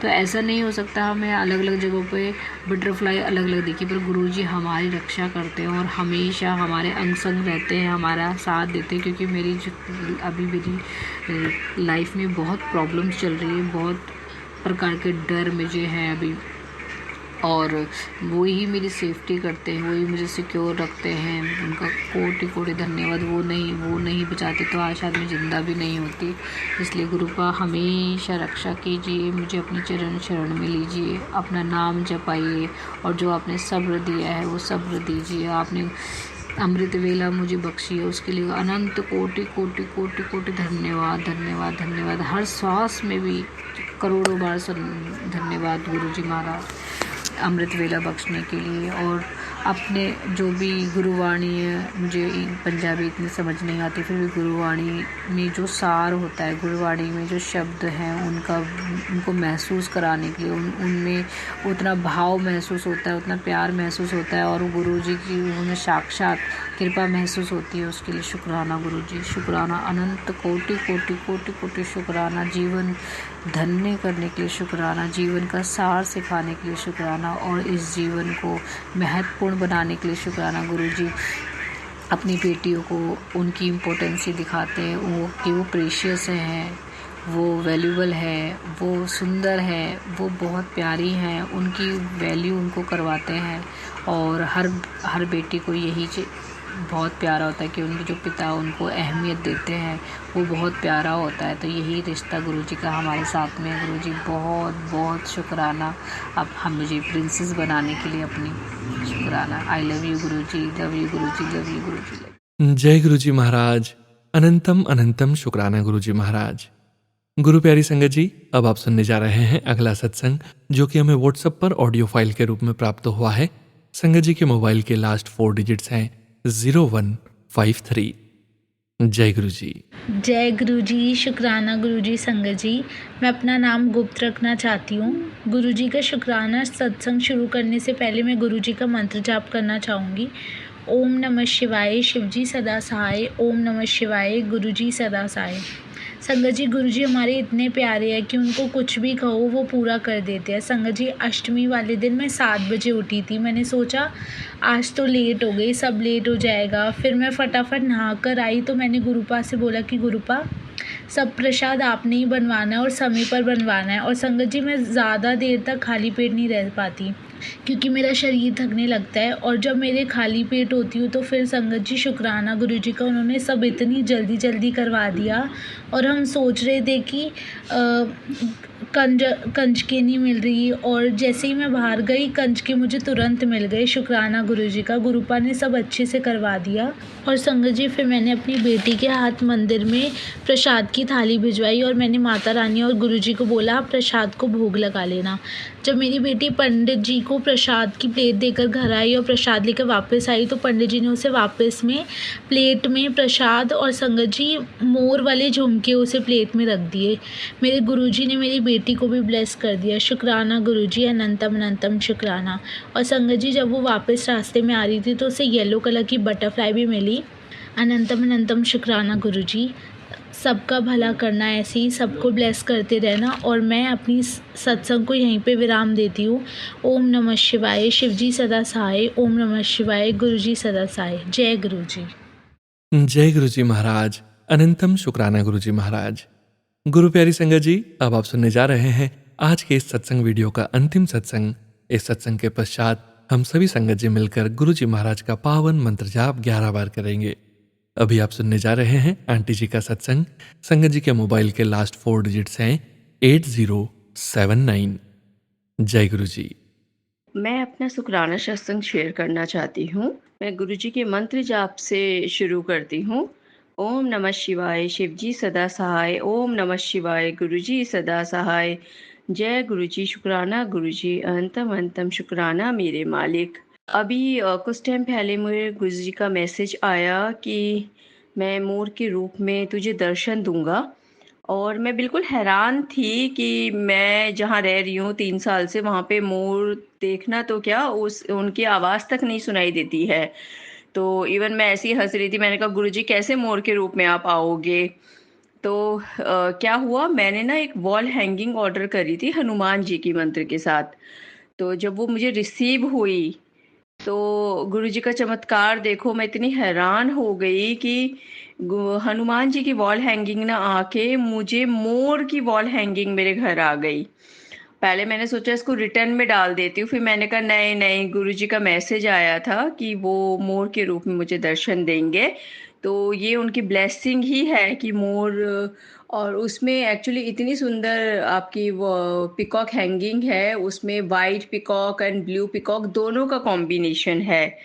तो ऐसा नहीं हो सकता, हमें अलग अलग जगहों पे बटरफ्लाई अलग अलग दिखी, पर गुरुजी हमारी रक्षा करते हैं और हमेशा हमारे अंग संग रहते हैं, हमारा साथ देते हैं। क्योंकि मेरी लाइफ में बहुत प्रॉब्लम्स चल रही है, बहुत प्रकार के डर मुझे हैं अभी, और वो ही मेरी सेफ्टी करते हैं, वही मुझे सिक्योर रखते हैं। उनका कोटि कोटि धन्यवाद। वो नहीं बचाते तो आज शायद मैं ज़िंदा भी नहीं होती। इसलिए गुरु का हमेशा रक्षा कीजिए, मुझे अपने चरण शरण में लीजिए, अपना नाम जपाइए, और जो आपने सब्र दिया है वो सब्र दीजिए। आपने अमृत वेला मुझे बख्शी है, उसके लिए अनंत कोटि कोटि कोटि कोटि धन्यवाद धन्यवाद धन्यवाद। हर श्वास में भी करोड़ों बार धन्यवाद गुरुजी महाराज। अमृत वेला बख्शने के लिए। और अपने जो भी गुरुवाणी है, मुझे पंजाबी इतनी समझ नहीं आती, फिर भी गुरुवाणी में जो सार होता है, गुरुवाणी में जो शब्द हैं उनको महसूस कराने के लिए, उनमें उतना भाव महसूस होता है, उतना प्यार महसूस होता है और गुरुजी की उन्हें साक्षात कृपा महसूस होती है। उसके लिए शुक्राना गुरुजी, शुक्राना, अनंत कोटि कोटि कोटि कोटि शुक्राना। जीवन धन्य करने के लिए शुक्राना, जीवन का सार सिखाने के लिए शुक्राना और इस जीवन को महत्वपूर्ण बनाने के लिए शुक्राना। गुरुजी अपनी बेटियों को उनकी इम्पोर्टेंसी दिखाते हैं, वो प्रेशियस हैं, वो वैल्यूबल है, वो सुंदर है, वो बहुत प्यारी हैं, उनकी वैल्यू उनको करवाते हैं। और हर बेटी को यही बहुत प्यारा होता है कि उनके जो पिता उनको अहमियत देते हैं, वो बहुत प्यारा होता है। तो यही रिश्ता गुरुजी का हमारे साथ में है। गुरुजी बहुत बहुत शुक्राना, अब हम मुझे प्रिंसेस बनाने के लिए अपनी शुक्राना। I love you Guruji, love you Guruji, love you Guruji. जय गुरुजी महाराज। अनंतम अनंतम शुक्राना गुरुजी महाराज। गुरु प्यारी संगत जी, अब आप सुनने जा रहे हैं अगला सत्संग, जो कि हमें व्हाट्सएप पर ऑडियो फाइल के रूप में प्राप्त हुआ है। संगत जी के मोबाइल के लास्ट 4 डिजिट्स हैं 0153। जय गुरु जी। जय गुरु जी, शुक्राना गुरु जी। संगत जी, मैं अपना नाम गुप्त रखना चाहती हूँ। गुरु जी का शुक्राना सत्संग शुरू करने से पहले मैं गुरु जी का मंत्र जाप करना चाहूँगी। ओम नमः शिवाय, शिवजी सदा सहाय। ओम नमः शिवाय, गुरु जी सदा सहाय। संगत जी, गुरु जी हमारे इतने प्यारे हैं कि उनको कुछ भी कहो वो पूरा कर देते हैं। संगत जी, अष्टमी वाले दिन मैं 7 बजे उठी थी। मैंने सोचा आज तो लेट हो गई, सब लेट हो जाएगा। फिर मैं फटाफट नहा कर आई तो मैंने गुरुपा से बोला कि गुरुपा, सब प्रसाद आपने ही बनवाना है और समय पर बनवाना है। और संगत जी, मैं ज़्यादा देर तक खाली पेट नहीं रह पाती क्योंकि मेरा शरीर थकने लगता है। और जब मेरे खाली पेट होती हूँ तो फिर संगत जी शुक्राना गुरु जी का, उन्होंने सब इतनी जल्दी जल्दी करवा दिया। और हम सोच रहे थे कि कंजके नहीं मिल रही, और जैसे ही मैं बाहर गई कंजके मुझे तुरंत मिल गए। शुक्राना गुरु जी का, गुरुपा ने सब अच्छे से करवा दिया। और संगत जी, फिर मैंने अपनी बेटी के हाथ मंदिर में प्रसाद की थाली भिजवाई और मैंने माता रानी और गुरु जी को बोला आप प्रसाद को भोग लगा लेना। जब मेरी बेटी पंडित जी को प्रसाद की प्लेट देकर घर आई और प्रसाद लेकर वापस आई तो पंडित जी ने उसे वापस में प्लेट में प्रसाद और संगत जी मोर वाले झुमके उसे प्लेट में रख दिए। मेरे गुरुजी ने मेरी बेटी को भी ब्लेस कर दिया। शुक्राना गुरुजी, अनंतम अनंतम शुक्राना। और संगत जी, जब वो वापस रास्ते में आ रही थी तो उसे येलो कलर की बटरफ्लाई भी मिली। अनंतम अनंतम शुक्राना गुरुजी। सबका भला करना, ऐसे ही सबको ब्लेस करते रहना। और मैं अपनी सत्संग को यहीं पे विराम देती हूँ। ओम नमः शिवाय, शिवजी सदा सहाय। ओम नमः शिवाय, गुरुजी सदा सहाय। जय गुरुजी। जय गुरुजी महाराज। अनंतम शुक्राना गुरुजी महाराज। गुरु प्यारी संगत जी, अब आप सुनने जा रहे हैं आज के इस सत्संग वीडियो का अंतिम सत्संग। इस सत्संग के पश्चात हम सभी संगत जी मिलकर गुरुजी महाराज का पावन मंत्र जाप 11 बार करेंगे। अभी आप सुनने जा रहे हैं आंटी जी का सत्संग। संगत जी के मोबाइल के लास्ट 4 डिजिट्स हैं 8079। जय गुरु जी। मैं अपना शुक्राना सत्संग शेयर करना चाहती हूँ। मैं गुरु जी के मंत्र जाप से शुरू करती हूँ। ओम नमः शिवाय, शिवजी सदा सहाय। ओम नमः शिवाय, गुरुजी सदा सहाय। जय गुरुजी, शुक्राना गुरुजी, अनंतम अनंतम शुक्राना मेरे मालिक। अभी कुछ टाइम पहले मुझे गुरुजी का मैसेज आया कि मैं मोर के रूप में तुझे दर्शन दूंगा। और मैं बिल्कुल हैरान थी कि मैं जहाँ रह रही हूँ 3 साल से, वहाँ पे मोर देखना तो क्या, उनकी आवाज़ तक नहीं सुनाई देती है। तो इवन मैं ऐसे ही हंस रही थी। मैंने कहा गुरुजी कैसे मोर के रूप में आप आओगे। तो क्या हुआ, मैंने ना एक वॉल हैंगिंग ऑर्डर करी थी हनुमान जी की मंत्र के साथ। तो जब वो मुझे रिसीव हुई तो गुरुजी का चमत्कार देखो, मैं इतनी हैरान हो गई कि हनुमान जी की वॉल हैंगिंग ना आके मुझे मोर की वॉल हैंगिंग मेरे घर आ गई। पहले मैंने सोचा इसको रिटर्न में डाल देती हूँ, फिर मैंने कहा नहीं नहीं, गुरुजी का मैसेज आया था कि वो मोर के रूप में मुझे दर्शन देंगे। तो ये उनकी ब्लेसिंग ही है कि मोर, और उसमें एक्चुअली इतनी सुंदर आपकी वो पिकॉक हैंगिंग है, उसमें white peacock and blue peacock दोनों का कॉम्बिनेशन है।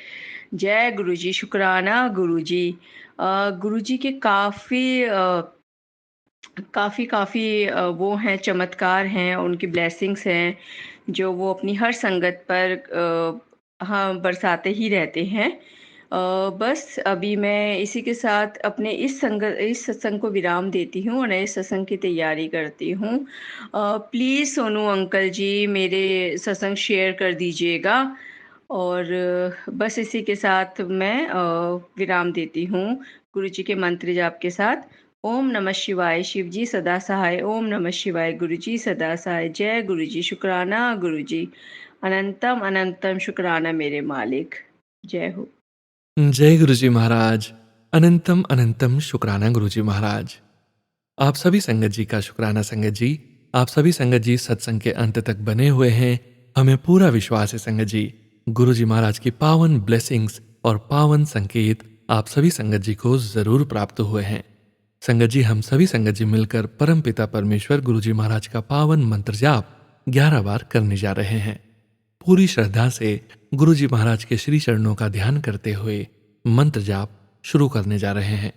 जय गुरुजी, शुक्राना गुरुजी। गुरुजी के काफ़ी वो हैं, चमत्कार हैं, उनकी ब्लेसिंग्स हैं। जो वो अपनी हर संगत पर हाँ बरसाते ही रहते हैं। बस अभी मैं इसी के साथ अपने इस सत्संग को विराम देती हूँ और नए सत्संग की तैयारी करती हूँ। प्लीज़ सोनू अंकल जी मेरे सत्संग शेयर कर दीजिएगा। और बस इसी के साथ मैं विराम देती हूँ गुरु जी के मंत्र जाप के साथ। ओम नमः शिवाय, शिव जी सदा सहाय। ओम नमः शिवाय, गुरु जी सदा सहाय। जय गुरु जी, शुक्राना गुरु जी, अनंतम अनंतम शुक्राना मेरे मालिक। जय हो। जय गुरु जी महाराज। अनंतम अनंतम शुक्राना गुरु जी महाराज। आप सभी संगत जी का शुक्राना संगत जी। आप सभी संगत जी सत्संग के अंत तक बने हुए हैं। हमें पूरा विश्वास है संगत जी, गुरु जी महाराज की पावन ब्लेसिंग्स और पावन संकेत आप सभी संगत जी को जरूर प्राप्त हुए हैं। संगत जी, हम सभी संगत जी मिलकर परम पिता परमेश्वर गुरु जी महाराज का पावन मंत्र जाप 11 बार करने जा रहे हैं। पूरी श्रद्धा से गुरु जी महाराज के श्री चरणों का ध्यान करते हुए मंत्र जाप शुरू करने जा रहे हैं।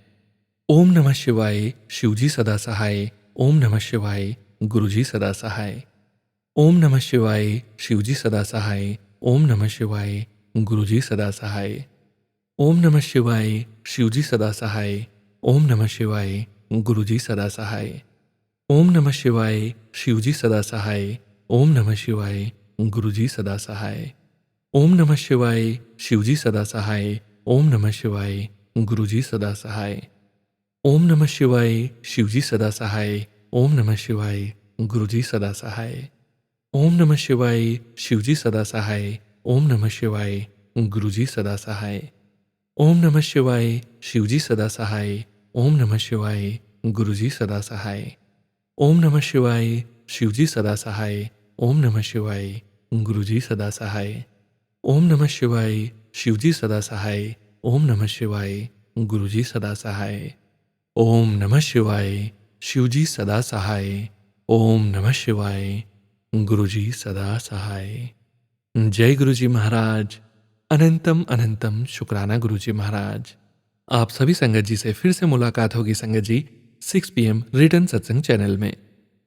ओम नमः शिवाय, शिवजी सदा सहाय। ओम नमः शिवाय, गुरुजी सदा सहाय। ओम नमः शिवाय, शिवजी सदा सहाय। ओम नमः शिवाय, गुरुजी सदा सहाय। ओम नमः शिवाय, शिवजी सदा सहाय। ओम नमः शिवाय, गुरुजी सदा सहाय। ओम नमः शिवाय, शिवजी सदा सहाय। ओम नमः शिवाय, गुरुजी सदा सहाय। ओम नमः शिवाय, शिवजी सदा सहाय। ओम नमः शिवाय, गुरुजी सदा सहाय। ओम नमः शिवाय, शिवजी सदा सहाय। ओम नमः शिवाय, गुरुजी सदा सहाय। ओम नमः शिवाय, शिवजी सदा सहाय। ओम नमः शिवाय, गुरुजी सदा सहाय। ओम नमः शिवाय, शिवजी सदा सहाय। ओम नमः शिवाय, गुरुजी सदा सहाय। ओम नमः शिवाय, शिवजी सदा सहाय। ओम नमः शिवाय, गुरुजी सदा सहाय। ओम नमः शिवाय, शिवजी सदा सहाय। ओम नमः शिवाय, गुरुजी सदा सहाय। ओम नमः शिवाय, शिवजी सदा सहाय। ओम नमः शिवाय, गुरुजी सदा सहाय। जय गुरुजी महाराज। अनंतम अनंतम शुक्राना गुरुजी महाराज। आप सभी संगत जी से फिर से मुलाकात होगी संगत जी 6 PM रिटर्न सत्संग चैनल में।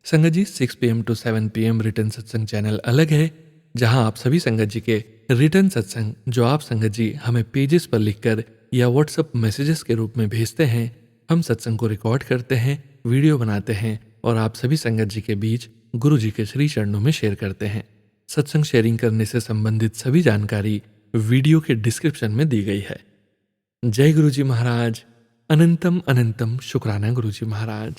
संगत जी 6 PM to 7 PM रिटर्न सत्संग चैनल अलग है, जहां आप सभी संगत जी के रिटर्न सत्संग जो आप संगत जी हमें पेजेस पर लिखकर या व्हाट्सएप मैसेजेस के रूप में भेजते हैं, हम सत्संग को रिकॉर्ड करते हैं, वीडियो बनाते हैं और आप सभी संगत जी के बीच गुरु जी के श्री चरणों में शेयर करते हैं। सत्संग शेयरिंग करने से संबंधित सभी जानकारी वीडियो के डिस्क्रिप्शन में दी गई है। जय गुरु जी महाराज। अनंतम अनंतम शुक्राना गुरु जी महाराज।